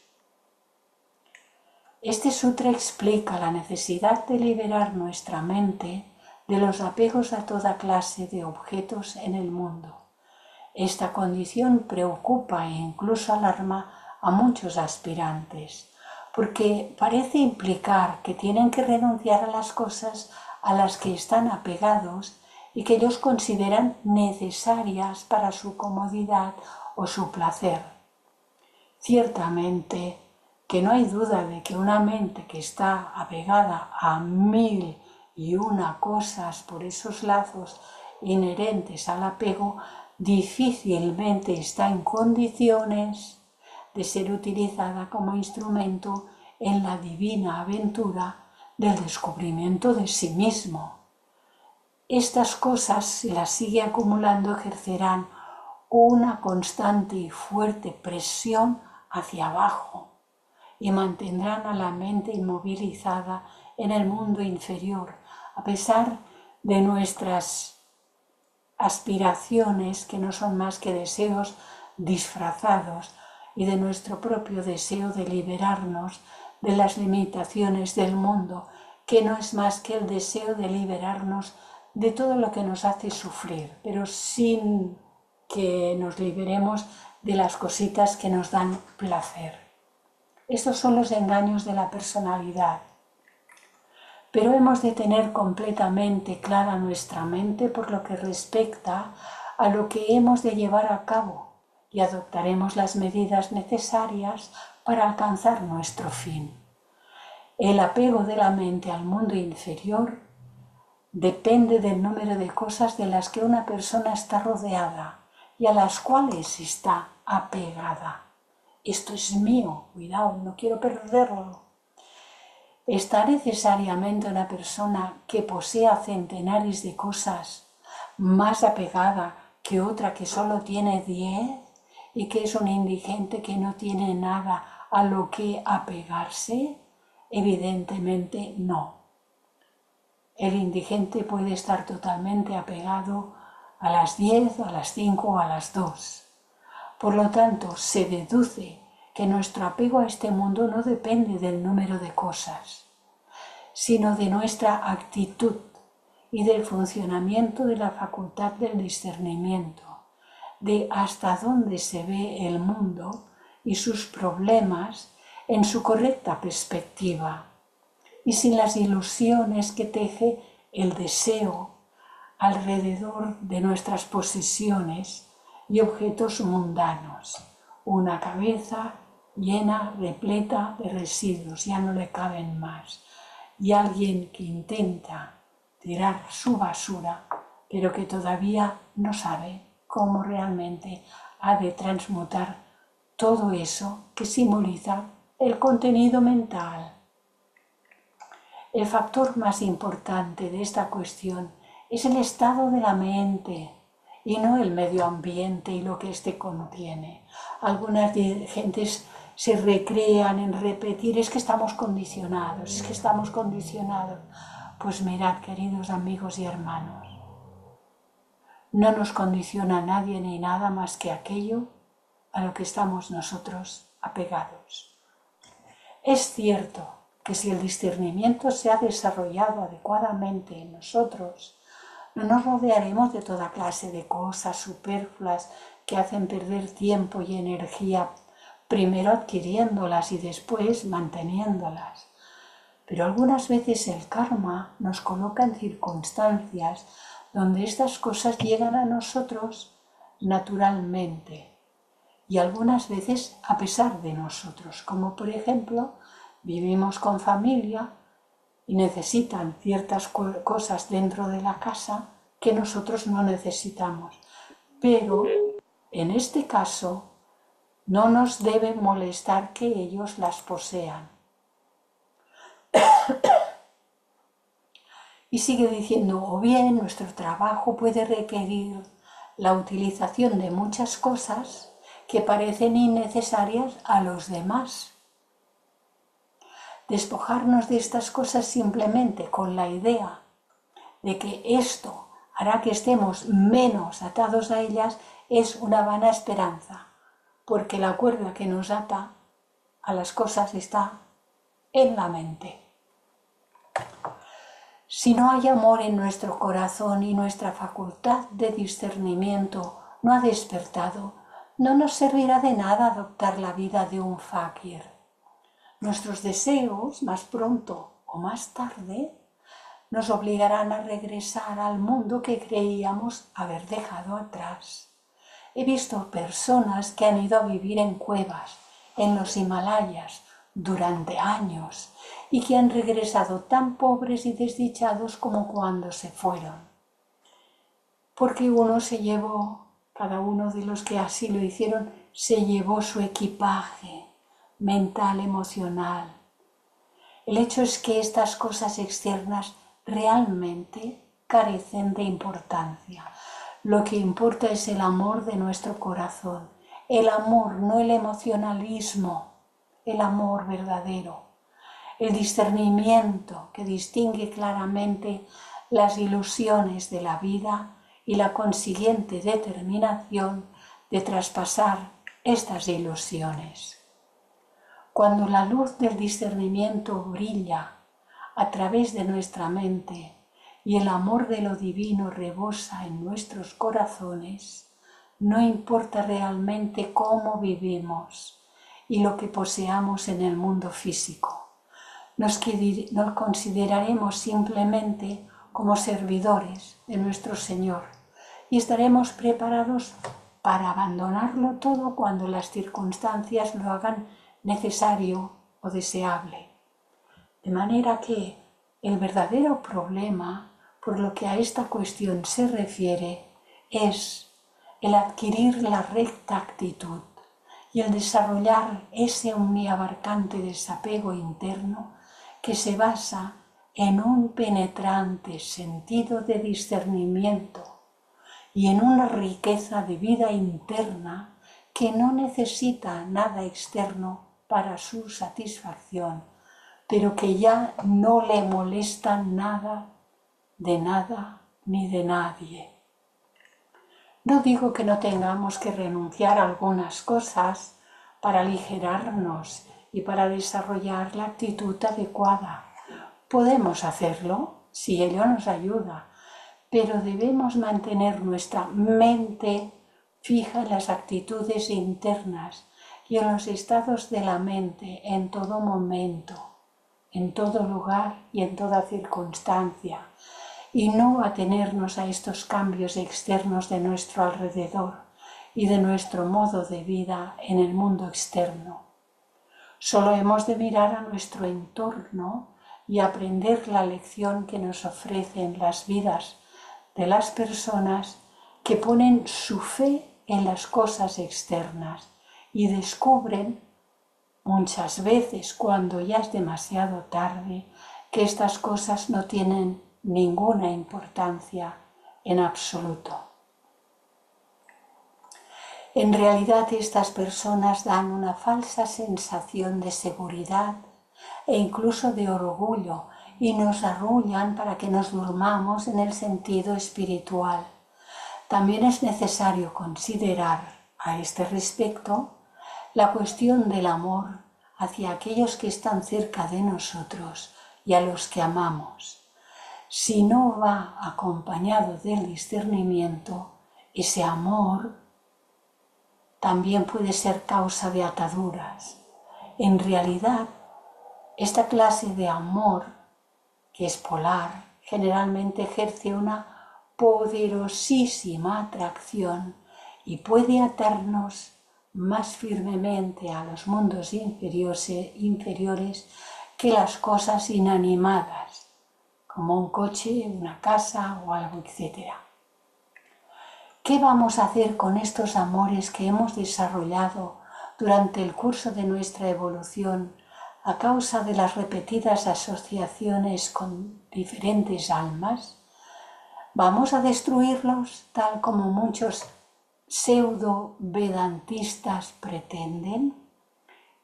A: Este sutra explica la necesidad de liberar nuestra mente de los apegos a toda clase de objetos en el mundo. Esta condición preocupa e incluso alarma a muchos aspirantes, porque parece implicar que tienen que renunciar a las cosas a las que están apegados y que ellos consideran necesarias para su comodidad o su placer. Ciertamente que no hay duda de que una mente que está apegada a 1001 cosas por esos lazos inherentes al apego, difícilmente está en condiciones de ser utilizada como instrumento en la divina aventura del descubrimiento de sí mismo. Estas cosas, si las sigue acumulando, ejercerán una constante y fuerte presión hacia abajo y mantendrán a la mente inmovilizada en el mundo inferior, a pesar de nuestras aspiraciones, que no son más que deseos disfrazados, y de nuestro propio deseo de liberarnos de las limitaciones del mundo, que no es más que el deseo de liberarnos de todo lo que nos hace sufrir, pero sin que nos liberemos de las cositas que nos dan placer. Estos son los engaños de la personalidad. Pero hemos de tener completamente clara nuestra mente por lo que respecta a lo que hemos de llevar a cabo y adoptaremos las medidas necesarias para alcanzar nuestro fin. El apego de la mente al mundo inferior depende del número de cosas de las que una persona está rodeada y a las cuales está apegada. Esto es mío, cuidado, no quiero perderlo. ¿Está necesariamente una persona que posea centenares de cosas más apegada que otra que solo tiene 10 y que es un indigente que no tiene nada a lo que apegarse? Evidentemente no. El indigente puede estar totalmente apegado a las 10, a las 5 o a las 2. Por lo tanto, se deduce que nuestro apego a este mundo no depende del número de cosas, sino de nuestra actitud y del funcionamiento de la facultad del discernimiento, de hasta dónde se ve el mundo y sus problemas en su correcta perspectiva, y sin las ilusiones que teje el deseo alrededor de nuestras posesiones y objetos mundanos. Una cabeza llena, repleta de residuos, ya no le caben más. Y alguien que intenta tirar su basura, pero que todavía no sabe cómo realmente ha de transmutar todo eso que simboliza el contenido mental. El factor más importante de esta cuestión es el estado de la mente y no el medio ambiente y lo que éste contiene. Algunas gentes se recrean en repetir, es que estamos condicionados, es que estamos condicionados. Pues mirad, queridos amigos y hermanos, no nos condiciona nadie ni nada más que aquello a lo que estamos nosotros apegados. Es cierto que si el discernimiento se ha desarrollado adecuadamente en nosotros, no nos rodearemos de toda clase de cosas superfluas que hacen perder tiempo y energía, primero adquiriéndolas y después manteniéndolas. Pero algunas veces el karma nos coloca en circunstancias donde estas cosas llegan a nosotros naturalmente y algunas veces a pesar de nosotros, como por ejemplo vivimos con familia y necesitan ciertas cosas dentro de la casa que nosotros no necesitamos. Pero en este caso no nos debe molestar que ellos las posean. Y sigue diciendo, o bien nuestro trabajo puede requerir la utilización de muchas cosas que parecen innecesarias a los demás. Despojarnos de estas cosas simplemente con la idea de que esto hará que estemos menos atados a ellas es una vana esperanza, porque la cuerda que nos ata a las cosas está en la mente. Si no hay amor en nuestro corazón y nuestra facultad de discernimiento no ha despertado, no nos servirá de nada adoptar la vida de un fakir. Nuestros deseos, más pronto o más tarde, nos obligarán a regresar al mundo que creíamos haber dejado atrás. He visto personas que han ido a vivir en cuevas, en los Himalayas, durante años y que han regresado tan pobres y desdichados como cuando se fueron. Porque cada uno de los que así lo hicieron, se llevó su equipaje mental, emocional. El hecho es que estas cosas externas realmente carecen de importancia. Lo que importa es el amor de nuestro corazón, el amor, no el emocionalismo, el amor verdadero, el discernimiento que distingue claramente las ilusiones de la vida y la consiguiente determinación de traspasar estas ilusiones. Cuando la luz del discernimiento brilla a través de nuestra mente y el amor de lo divino rebosa en nuestros corazones, no importa realmente cómo vivimos y lo que poseamos en el mundo físico. Nos consideraremos simplemente como servidores de nuestro Señor y estaremos preparados para abandonarlo todo cuando las circunstancias lo hagan necesario o deseable. De manera que el verdadero problema, por lo que a esta cuestión se refiere, es el adquirir la recta actitud y el desarrollar ese omniabarcante desapego interno que se basa en un penetrante sentido de discernimiento y en una riqueza de vida interna que no necesita nada externo para su satisfacción, pero que ya no le molesta nada ni de nadie. No digo que no tengamos que renunciar a algunas cosas para aligerarnos y para desarrollar la actitud adecuada. Podemos hacerlo si ello nos ayuda, pero debemos mantener nuestra mente fija en las actitudes internas y en los estados de la mente en todo momento, en todo lugar y en toda circunstancia, y no atenernos a estos cambios externos de nuestro alrededor y de nuestro modo de vida en el mundo externo. Solo hemos de mirar a nuestro entorno y aprender la lección que nos ofrecen las vidas de las personas que ponen su fe en las cosas externas y descubren muchas veces, cuando ya es demasiado tarde, que estas cosas no tienen ninguna importancia en absoluto. En realidad, estas personas dan una falsa sensación de seguridad e incluso de orgullo y nos arrullan para que nos durmamos en el sentido espiritual. También es necesario considerar a este respecto la cuestión del amor hacia aquellos que están cerca de nosotros y a los que amamos. Si no va acompañado del discernimiento, ese amor también puede ser causa de ataduras. En realidad, esta clase de amor, que es polar, generalmente ejerce una poderosísima atracción y puede atarnos más firmemente a los mundos inferiores que las cosas inanimadas, como un coche, una casa o algo, etc. ¿Qué vamos a hacer con estos amores que hemos desarrollado durante el curso de nuestra evolución a causa de las repetidas asociaciones con diferentes almas? ¿Vamos a destruirlos tal como muchos pseudo-vedantistas pretenden?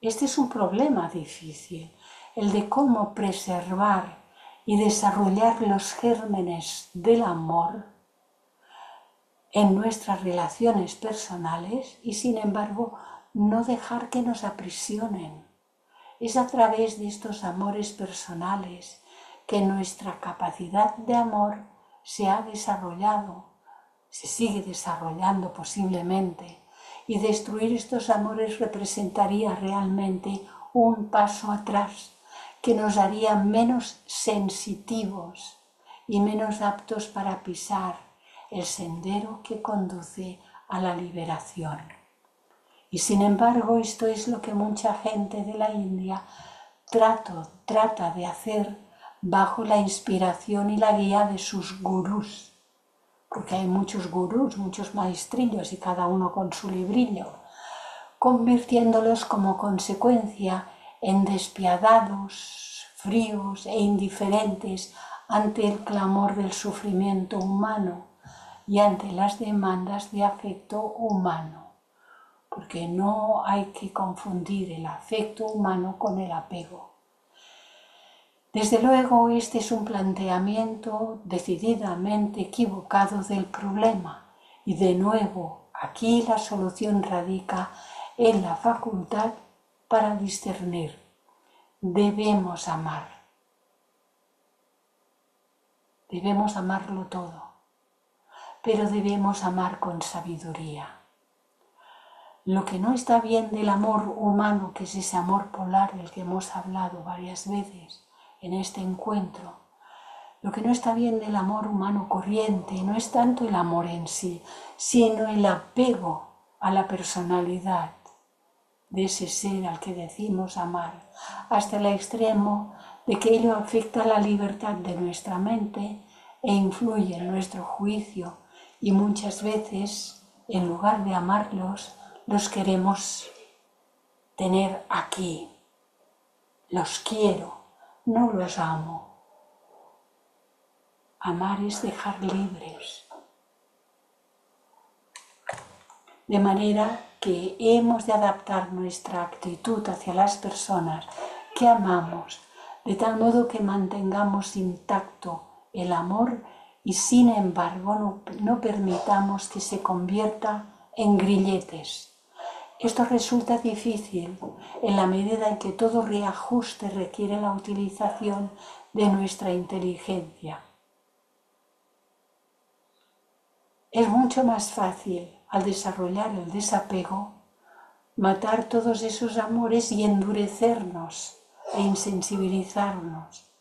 A: Este es un problema difícil, el de cómo preservar y desarrollar los gérmenes del amor en nuestras relaciones personales y, sin embargo, no dejar que nos aprisionen. Es a través de estos amores personales que nuestra capacidad de amor se ha desarrollado, se sigue desarrollando posiblemente, y destruir estos amores representaría realmente un paso atrás que nos haría menos sensitivos y menos aptos para pisar el sendero que conduce a la liberación. Y sin embargo, esto es lo que mucha gente de la India trata de hacer bajo la inspiración y la guía de sus gurús, porque hay muchos gurús, muchos maestrillos y cada uno con su librillo, convirtiéndolos como consecuencia en despiadados, fríos e indiferentes ante el clamor del sufrimiento humano y ante las demandas de afecto humano, porque no hay que confundir el afecto humano con el apego. Desde luego, este es un planteamiento decididamente equivocado del problema y, de nuevo, aquí la solución radica en la facultad para discernir. Debemos amar. Debemos amarlo todo, pero debemos amar con sabiduría. Lo que no está bien del amor humano, que es ese amor polar del que hemos hablado varias veces en este encuentro, lo que no está bien del amor humano corriente no es tanto el amor en sí, sino el apego a la personalidad. de ese ser al que decimos amar, hasta el extremo de que ello afecta la libertad de nuestra mente e influye en nuestro juicio, y muchas veces, en lugar de amarlos, los queremos tener aquí. Los quiero, no los amo. Amar es dejar libres. De manera que hemos de adaptar nuestra actitud hacia las personas que amamos, de tal modo que mantengamos intacto el amor y sin embargo no permitamos que se convierta en grilletes. Esto resulta difícil en la medida en que todo reajuste requiere la utilización de nuestra inteligencia. Es mucho más fácil, al desarrollar el desapego, matar todos esos amores y endurecernos e insensibilizarnos.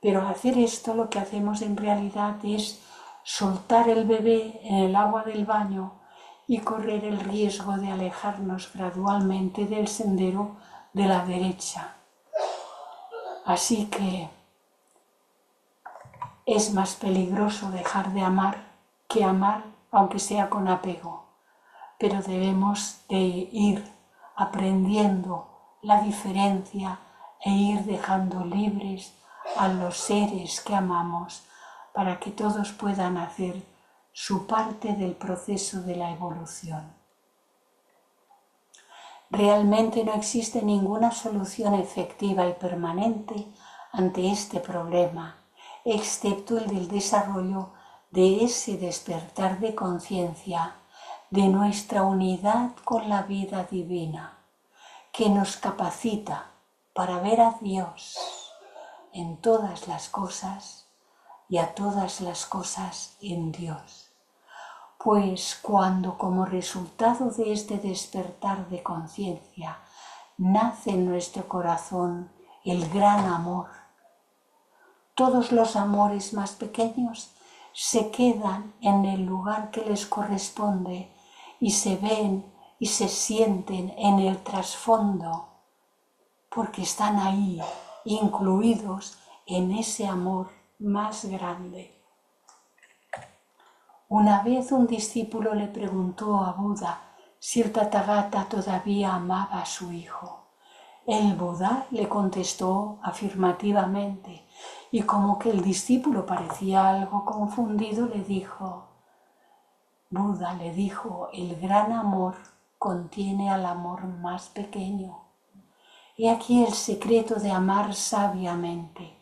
A: Pero al hacer esto lo que hacemos en realidad es soltar el bebé en el agua del baño y correr el riesgo de alejarnos gradualmente del sendero de la derecha. Así que es más peligroso dejar de amar que amar, aunque sea con apego. Pero debemos de ir aprendiendo la diferencia e ir dejando libres a los seres que amamos para que todos puedan hacer su parte del proceso de la evolución. Realmente no existe ninguna solución efectiva y permanente ante este problema, excepto el del desarrollo de ese despertar de conciencia, de nuestra unidad con la vida divina, que nos capacita para ver a Dios en todas las cosas y a todas las cosas en Dios. Pues cuando como resultado de este despertar de conciencia nace en nuestro corazón el gran amor, todos los amores más pequeños se quedan en el lugar que les corresponde y se ven y se sienten en el trasfondo, porque están ahí, incluidos en ese amor más grande. Una vez un discípulo le preguntó a Buda si el Tathagata todavía amaba a su hijo. El Buda le contestó afirmativamente y como que el discípulo parecía algo confundido Buda le dijo, el gran amor contiene al amor más pequeño. He aquí el secreto de amar sabiamente,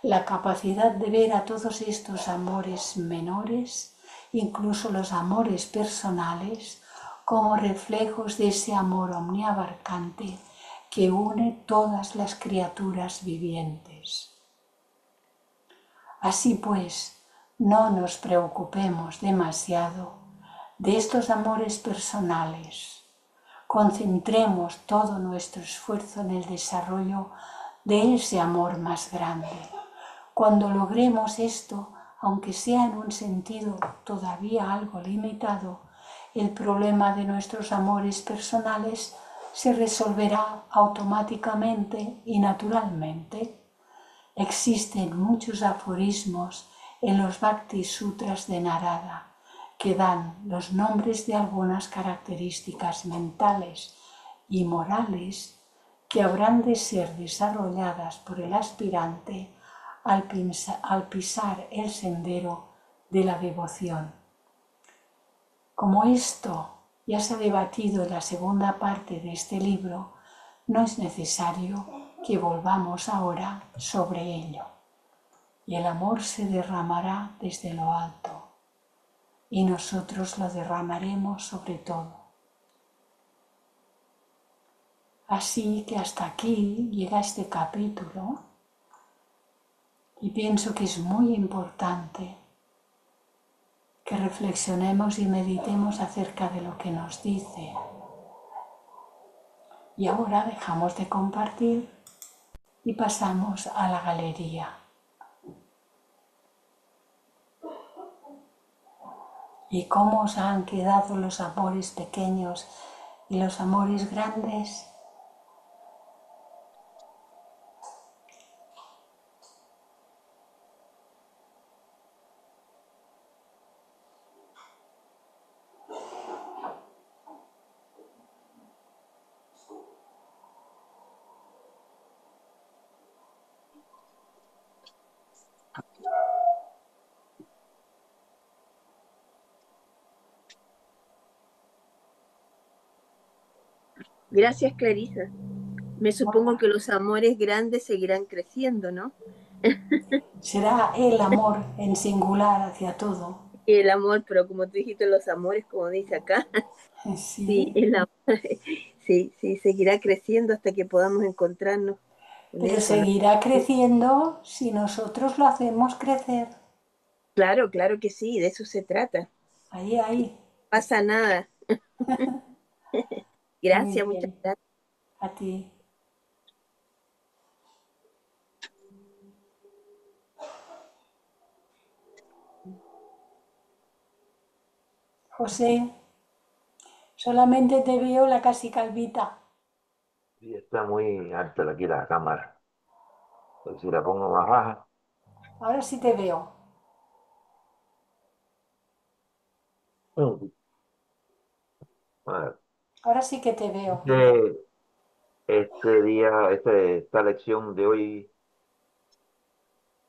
A: la capacidad de ver a todos estos amores menores, incluso los amores personales, como reflejos de ese amor omniabarcante que une todas las criaturas vivientes. Así pues, no nos preocupemos demasiado de estos amores personales. Concentremos todo nuestro esfuerzo en el desarrollo de ese amor más grande. Cuando logremos esto, aunque sea en un sentido todavía algo limitado, el problema de nuestros amores personales se resolverá automáticamente y naturalmente. Existen muchos aforismos en los Bhakti Sutras de Narada que dan los nombres de algunas características mentales y morales que habrán de ser desarrolladas por el aspirante al pisar el sendero de la devoción. Como esto ya se ha debatido en la segunda parte de este libro, no es necesario que volvamos ahora sobre ello. Y el amor se derramará desde lo alto, y nosotros lo derramaremos sobre todo. Así que hasta aquí llega este capítulo, y pienso que es muy importante que reflexionemos y meditemos acerca de lo que nos dice. Y ahora dejamos de compartir y pasamos a la galería. ¿Y cómo os han quedado los amores pequeños y los amores grandes.
B: Gracias, Clarisa. Me supongo que los amores grandes seguirán creciendo, ¿no?
A: Será el amor en singular hacia todo.
B: Y el amor, pero como tú dijiste, los amores, como dice acá, sí,
A: Sí,
B: el amor, sí, sí, seguirá creciendo hasta que podamos encontrarnos con
A: pero
B: eso, ¿no?
A: seguirá creciendo si nosotros lo hacemos crecer.
B: Claro, claro que sí, de eso se trata.
A: Ahí, ahí.
B: Pasa nada.
A: Muy
B: Gracias, muchas
A: bien.
B: gracias.
A: A ti. José, solamente te veo la casi calvita.
C: Y está muy alta aquí la cámara. Pues si la pongo más baja.
A: Ahora sí te veo.
C: Mm. Bueno,
A: Ahora sí que te veo.
C: este, este día, esta lección de hoy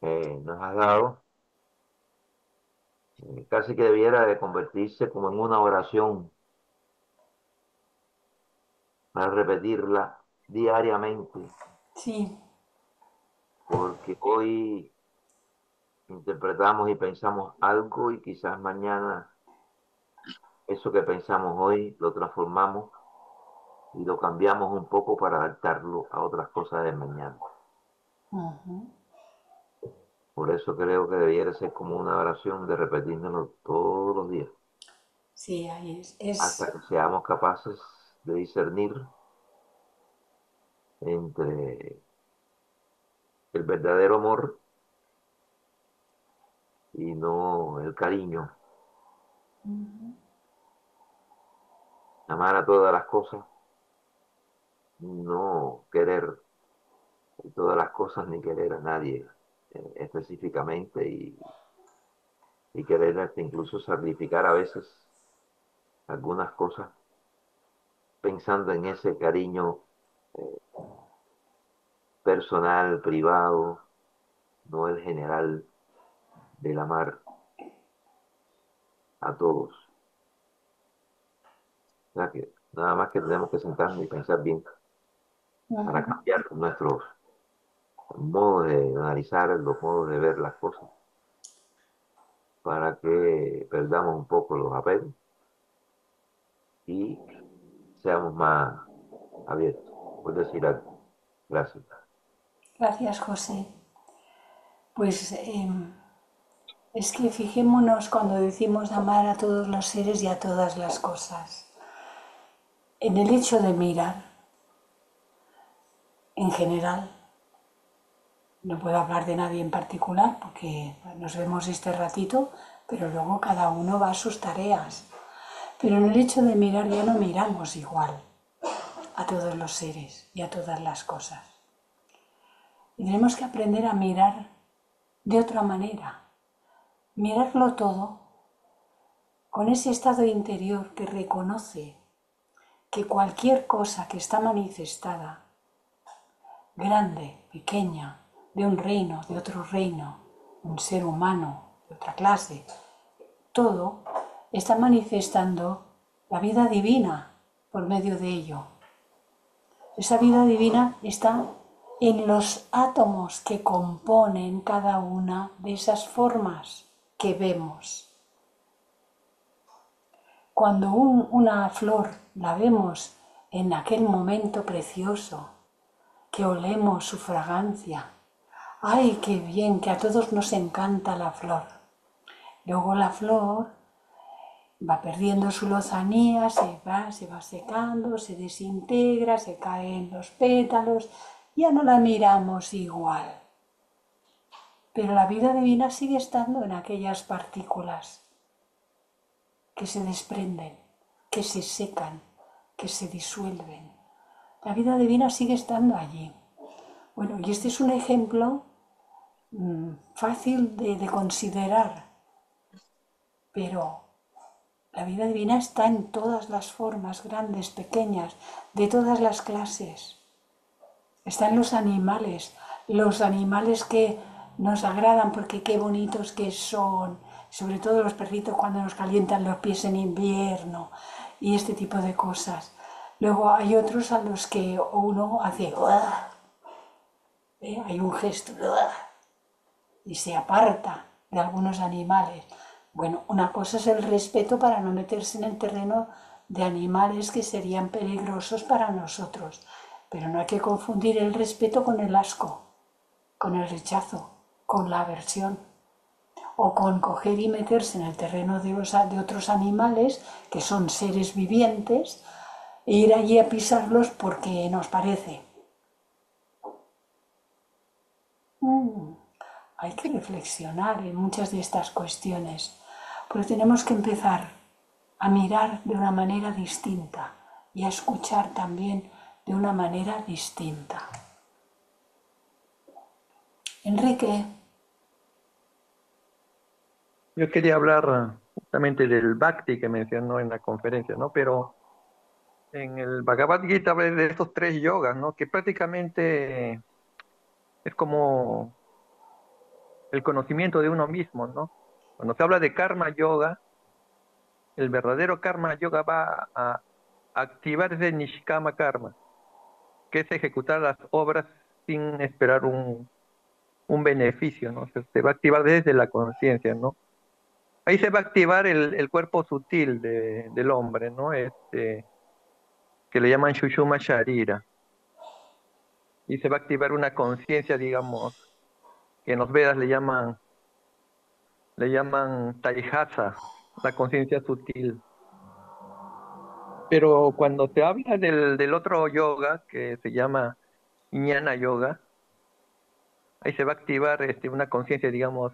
C: nos ha dado, casi que debiera de convertirse como en una oración para repetirla diariamente,
A: Sí.
C: porque hoy interpretamos y pensamos algo y quizás mañana eso que pensamos hoy lo transformamos y lo cambiamos un poco para adaptarlo a otras cosas de mañana.
A: Ujú.
C: Por eso creo que debiera ser como una oración de repetírnoslo todos los días,
A: Sí, ahí es.
C: hasta que seamos capaces de discernir entre el verdadero amor y no el cariño.
A: Ujú.
C: Amar a todas las cosas, no querer todas las cosas ni querer a nadie específicamente y querer hasta incluso sacrificar a veces algunas cosas pensando en ese cariño eh, personal, privado, no el general del amar a todos. O sea que nada más que tenemos que sentarnos y pensar bien para
A: Ujú.
C: cambiar nuestros modos de analizar, los modos de ver las cosas, para que perdamos un poco los apegos y seamos más abiertos. Por decir algo. Gracias.
A: Gracias, José. Pues es que fijémonos cuando decimos amar a todos los seres y a todas las cosas. En el hecho de mirar, en general, no puedo hablar de nadie en particular porque nos vemos este ratito, pero luego cada uno va a sus tareas. Pero en el hecho de mirar ya no miramos igual a todos los seres y a todas las cosas. Y tenemos que aprender a mirar de otra manera, mirarlo todo con ese estado interior que reconoce que cualquier cosa que está manifestada, grande, pequeña, de un reino, de otro reino, un ser humano, de otra clase, todo está manifestando la vida divina por medio de ello. Esa vida divina está en los átomos que componen cada una de esas formas que vemos. Cuando una flor la vemos en aquel momento precioso, que olemos su fragancia, ¡ay, qué bien! Que a todos nos encanta la flor. Luego la flor va perdiendo su lozanía, se va secando, se desintegra, se caen los pétalos, ya no la miramos igual. Pero la vida divina sigue estando en aquellas partículas que se desprenden, que se secan, que se disuelven. La vida divina sigue estando allí. Bueno, y este es un ejemplo fácil de considerar, pero la vida divina está en todas las formas, grandes, pequeñas, de todas las clases. Está en los animales que nos agradan porque qué bonitos que son, sobre todo los perritos cuando nos calientan los pies en invierno y este tipo de cosas. Luego hay otros a los que uno hace hay un gesto y se aparta de algunos animales. Bueno, una cosa es el respeto para no meterse en el terreno de animales que serían peligrosos para nosotros, pero no hay que confundir el respeto con el asco, con el rechazo, con la aversión, o con coger y meterse en el terreno de otros animales que son seres vivientes e ir allí a pisarlos porque nos parece. Hay que reflexionar en muchas de estas cuestiones, porque tenemos que empezar a mirar de una manera distinta y a escuchar también de una manera distinta. Enrique.
D: Yo quería hablar justamente del Bhakti que mencionó en la conferencia, ¿no? Pero en el Bhagavad Gita habla de estos tres yogas, ¿no? Que prácticamente es como el conocimiento de uno mismo, ¿no? Cuando se habla de Karma Yoga, el verdadero Karma Yoga va a activar ese Nishkama Karma, que es ejecutar las obras sin esperar un beneficio, ¿no? Se va a activar desde la conciencia, ¿no? Ahí se va a activar el cuerpo sutil del hombre, ¿no? Que le llaman Shushuma Sharira. Y se va a activar una conciencia, digamos, que en los Vedas le llaman Taihasa, la conciencia sutil. Pero cuando se habla del otro yoga, que se llama Jnana Yoga, ahí se va a activar una conciencia, digamos,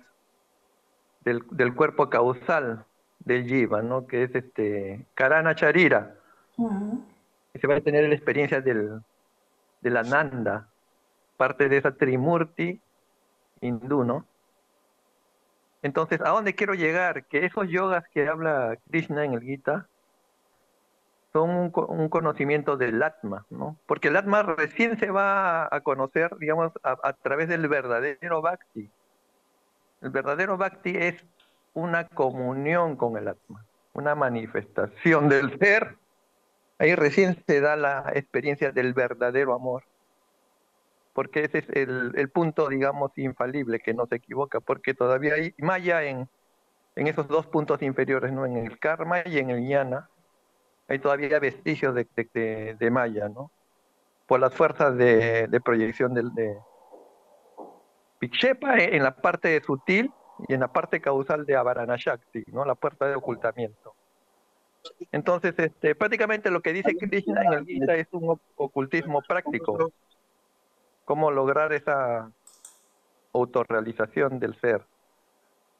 D: del cuerpo causal del Jiva, ¿no? Que es Karana Charira. Y se va a tener la experiencia del Ananda, parte de esa Trimurti hindú, ¿no? Entonces, ¿a dónde quiero llegar? Que esos yogas que habla Krishna en el Gita son un conocimiento del Atma, ¿no? Porque el Atma recién se va a conocer, digamos, a través del verdadero Bhakti. El verdadero Bhakti es una comunión con el Atma, una manifestación del ser. Ahí recién se da la experiencia del verdadero amor, porque ese es el punto, digamos, infalible, que no se equivoca, porque todavía hay maya en esos dos puntos inferiores, ¿no? En el karma y en el jnana, hay todavía vestigios de maya, ¿no? Por las fuerzas de proyección de Vikshepa en la parte sutil y en la parte causal de Avarana Shakti, ¿no? La puerta de ocultamiento. Entonces, prácticamente lo que dice Krishna en el Gita es un ocultismo práctico. Cómo lograr esa autorrealización del ser.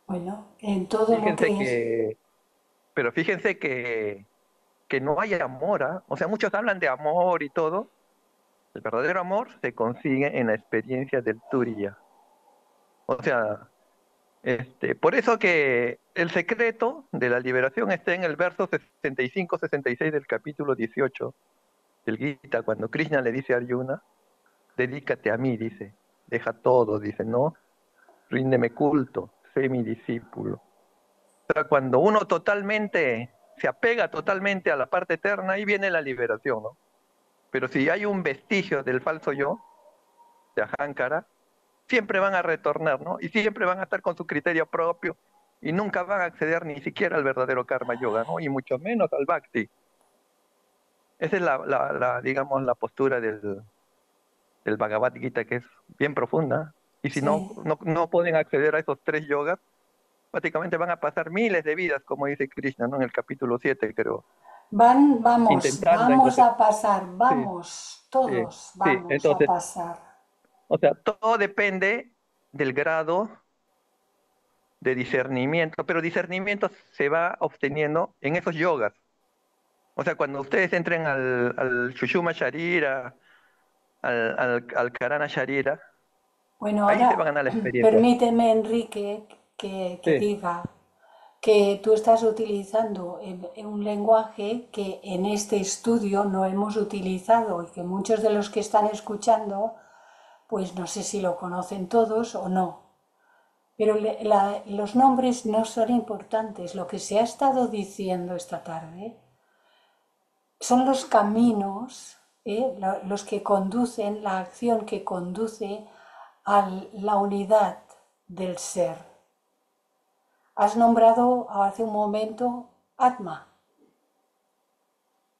A: Bueno, en todo lo que es...
D: Pero fíjense que no hay amor, ¿ah? O sea, muchos hablan de amor y todo. El verdadero amor se consigue en la experiencia del Turiya. O sea, por eso que el secreto de la liberación está en el verso 65-66 del capítulo 18 del Gita, cuando Krishna le dice a Arjuna, dedícate a mí, dice, deja todo, dice, ¿no? Ríndeme culto, sé mi discípulo. O sea, cuando uno totalmente se apega totalmente a la parte eterna, ahí viene la liberación, ¿no? Pero si hay un vestigio del falso yo, de Ahankara, siempre van a retornar, ¿no? Y siempre van a estar con su criterio propio y nunca van a acceder ni siquiera al verdadero karma yoga, ¿no? Y mucho menos al bhakti. Esa es digamos, la postura del Bhagavad Gita, que es bien profunda. Y si
A: Sí.
D: no pueden acceder a esos tres yogas, prácticamente van a pasar miles de vidas, como dice Krishna, ¿no? En el capítulo 7, creo.
A: Vamos a pasar,
D: Sí,
A: todos
D: sí.
A: vamos a
D: Entonces,
A: pasar.
D: o sea, todo depende del grado de discernimiento, pero discernimiento se va obteniendo en esos yogas. O sea, cuando ustedes entren al Shushuma Sharira, al Karana Sharira,
A: Bueno,
D: ahí se
A: ahora
D: van a ganar la experiencia.
A: permíteme, Enrique, que
D: Sí,
A: diga que tú estás utilizando un lenguaje que en este estudio no hemos utilizado y que muchos de los que están escuchando, pues no sé si lo conocen todos o no. Pero los nombres no son importantes. Lo que se ha estado diciendo esta tarde son los caminos, los que conducen, la acción que conduce a la unidad del ser. Has nombrado hace un momento Atma.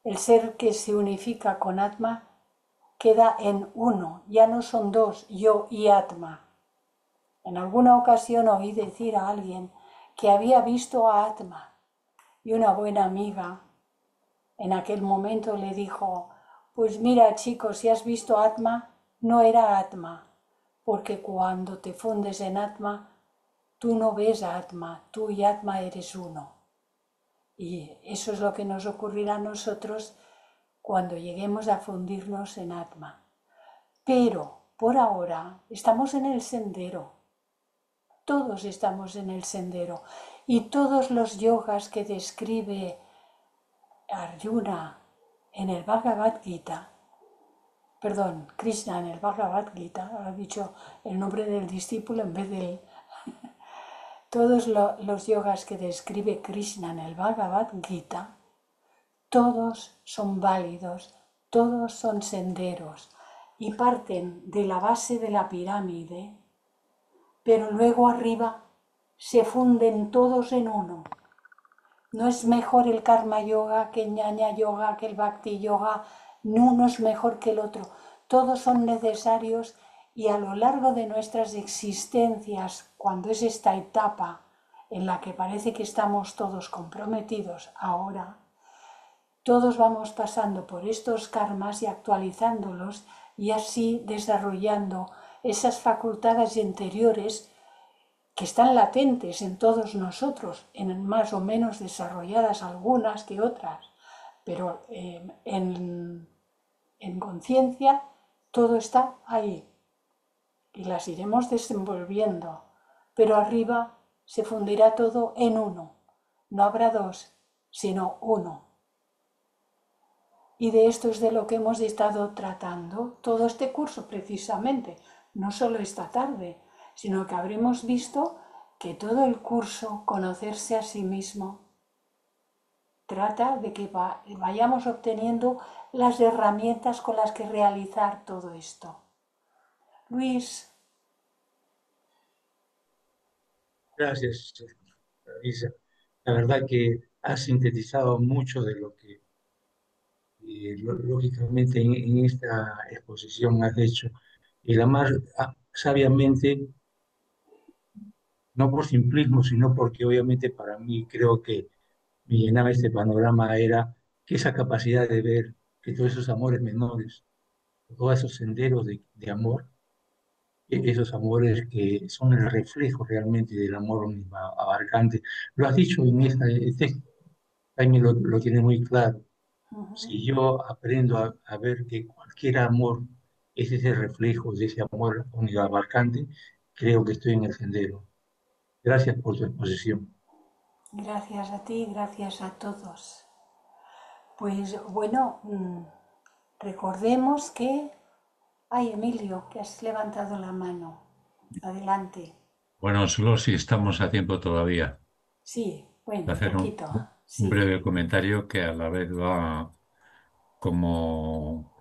A: El ser que se unifica con Atma queda en uno, ya no son dos, yo y Atma. En alguna ocasión oí decir a alguien que había visto a Atma y una buena amiga en aquel momento le dijo, pues mira chico, si has visto Atma, no era Atma, porque cuando te fundes en Atma, tú no ves a Atma, tú y Atma eres uno. Y eso es lo que nos ocurrirá a nosotros cuando lleguemos a fundirnos en Atma. Pero por ahora estamos en el sendero. Todos estamos en el sendero. Y todos los yogas que describe Arjuna en el Bhagavad Gita, perdón, Krishna en el Bhagavad Gita, ha dicho el nombre del discípulo en vez de él. Todos los yogas que describe Krishna en el Bhagavad Gita, todos son válidos, todos son senderos y parten de la base de la pirámide, pero luego arriba se funden todos en uno. No es mejor el Karma Yoga que el Jnana Yoga, que el Bhakti Yoga, ni uno es mejor que el otro. Todos son necesarios y a lo largo de nuestras existencias, cuando es esta etapa en la que parece que estamos todos comprometidos ahora, todos vamos pasando por estos karmas y actualizándolos y así desarrollando esas facultades interiores que están latentes en todos nosotros, en más o menos desarrolladas algunas que otras, pero en conciencia todo está ahí y las iremos desenvolviendo, pero arriba se fundirá todo en uno, no habrá dos, sino uno. Y de esto es de lo que hemos estado tratando todo este curso precisamente, no solo esta tarde, sino que habremos visto que todo el curso, conocerse a sí mismo, trata de que vayamos obteniendo las herramientas con las que realizar todo esto. Luis.
E: Gracias, Lisa. La verdad que has sintetizado mucho de lo que lógicamente en esta exposición has hecho. Y la más sabiamente, no por simplismo, sino porque obviamente para mí creo que me llenaba este panorama era que esa capacidad de ver que todos esos amores menores, todos esos senderos de amor, esos amores que son el reflejo realmente del amor abarcante. Lo has dicho en esta texto, Jaime lo tiene muy claro. Si yo aprendo a ver que cualquier amor es ese reflejo de ese amor abarcante, creo que estoy en el sendero. Gracias por tu exposición.
A: Gracias a ti, gracias a todos. Pues bueno, recordemos que... Ay, Emilio, que has levantado la mano. Adelante.
F: Bueno, solo si estamos a tiempo todavía
A: Sí,
F: de
A: bueno, un
F: hacer
A: poquito.
F: un
A: Sí.
F: breve comentario que a la vez va como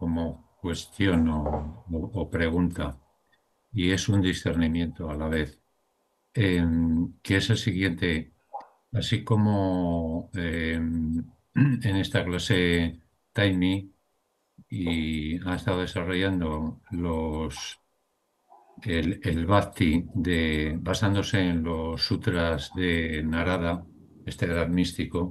F: cuestión o pregunta, y es un discernimiento a la vez, que es el siguiente, así como en esta clase Taimi y ha estado desarrollando el Bhakti basándose en los sutras de Narada, este gran místico,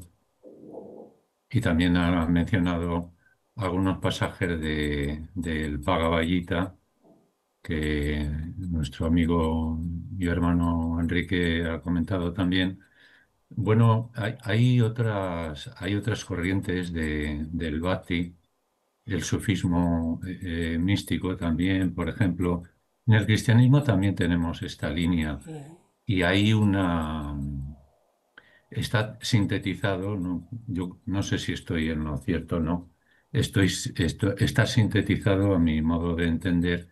F: y también ha mencionado algunos pasajes del Bhagavad Gita que nuestro amigo y hermano Enrique ha comentado también. Bueno, hay otras corrientes del Bhakti, del sufismo místico también, por ejemplo. En el cristianismo también tenemos esta línea
A: Sí.
F: y hay está sintetizado, ¿no? Yo no sé si estoy en lo cierto o no, está sintetizado a mi modo de entender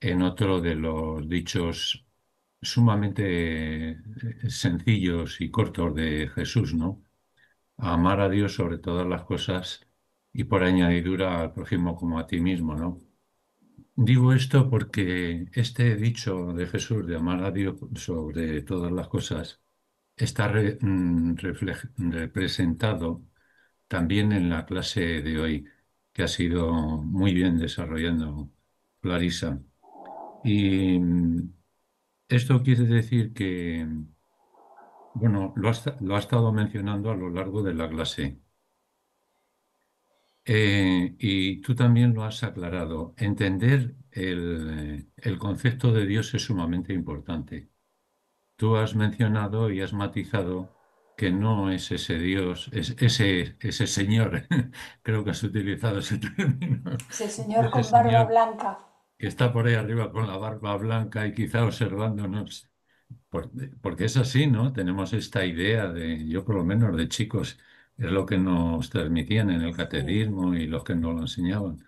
F: en otro de los dichos sumamente sencillos y cortos de Jesús, ¿no? A amar a Dios sobre todas las cosas y por añadidura al prójimo como a ti mismo, ¿no? Digo esto porque este dicho de Jesús de amar a Dios sobre todas las cosas está representado también en la clase de hoy, que ha sido muy bien desarrollando Clarisa. Y esto quiere decir que, bueno, lo ha estado mencionando a lo largo de la clase. Y tú también lo has aclarado. Entender el concepto de Dios es sumamente importante. Tú has mencionado y has matizado que no es ese Dios, es ese Señor, creo que has utilizado ese término,
A: Ese señor
F: ese
A: con barba
F: Señor
A: blanca.
F: que está por ahí arriba con la barba blanca y quizá observándonos. Por- Porque es así, ¿no? Tenemos esta idea de, yo por lo menos de chicos, es lo que nos transmitían en el
A: Sí.
F: catecismo y los que nos lo enseñaban.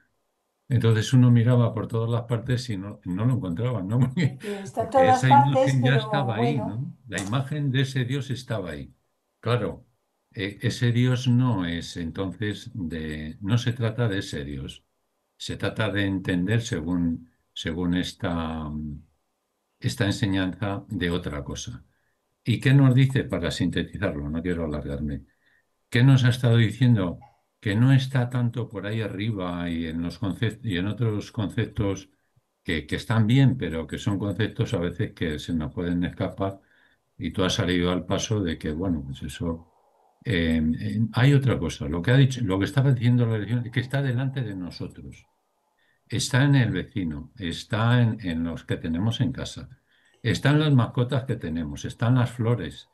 F: Entonces uno miraba por todas las partes y no lo encontraba, ¿no?
A: Que está en
F: Porque
A: todas
F: esa
A: partes,
F: imagen ya
A: pero
F: estaba ahí,
A: bueno,
F: ¿no? La imagen de ese Dios estaba ahí. Claro, ese Dios no es entonces no se trata de ese Dios, se trata de entender según esta enseñanza de otra cosa. ¿Y qué nos dice para sintetizarlo? No quiero alargarme. ¿Qué nos ha estado diciendo? Que no está tanto por ahí arriba y en los conceptos y en otros conceptos que están bien, pero que son conceptos a veces que se nos pueden escapar. Y tú has salido al paso de que, bueno, pues eso. Hay otra cosa. Lo que ha dicho, lo que estaba diciendo la religión es que está delante de nosotros. Está en el vecino, está en los que tenemos en casa, está en las mascotas que tenemos, están las flores,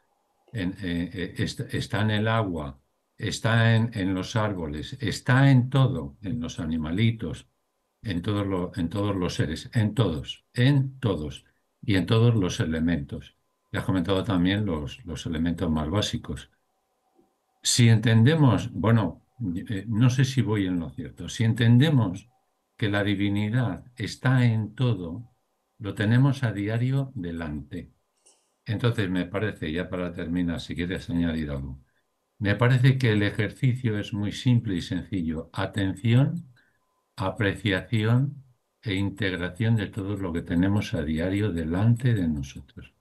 F: está en el agua, está en los árboles, está en todo, en los animalitos, en todos los seres, en todos y en todos los elementos. Ya has comentado también los elementos más básicos. Si entendemos, bueno, no sé si voy en lo cierto, si entendemos que la divinidad está en todo, lo tenemos a diario delante. Entonces me parece, ya para terminar, si quieres añadir algo, me parece que el ejercicio es muy simple y sencillo. Atención, apreciación e integración de todo lo que tenemos a diario delante de nosotros.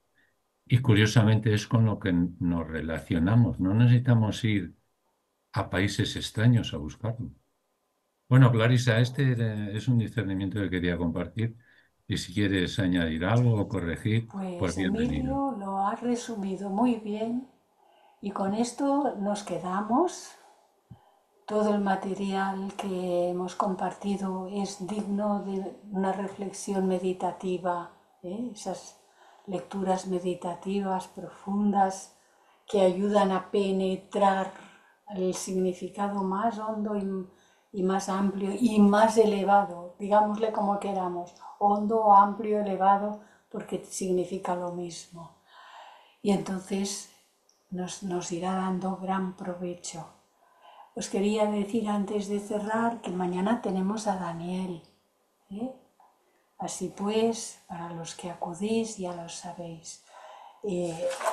F: Y curiosamente es con lo que nos relacionamos. No necesitamos ir a países extraños a buscarlo. Bueno, Clarisa, es un discernimiento que quería compartir y si quieres añadir algo o corregir, pues
A: pues
F: bienvenido.
A: Emilio lo ha resumido muy bien y con esto nos quedamos. Todo el material que hemos compartido es digno de una reflexión meditativa, esas lecturas meditativas profundas que ayudan a penetrar el significado más hondo y más amplio y más elevado, digámosle como queramos, hondo, amplio, elevado, porque significa lo mismo. Y entonces nos irá dando gran provecho. Os quería decir antes de cerrar que mañana tenemos a Daniel. ¿eh? Así pues, para los que acudís ya lo sabéis.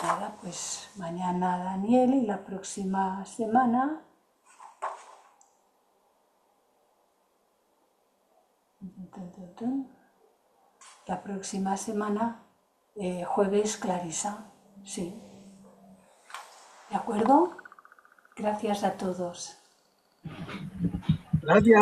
A: Nada, pues mañana Daniel y la próxima semana jueves Clarisa. Sí. ¿De acuerdo? Gracias a todos.
G: Gracias.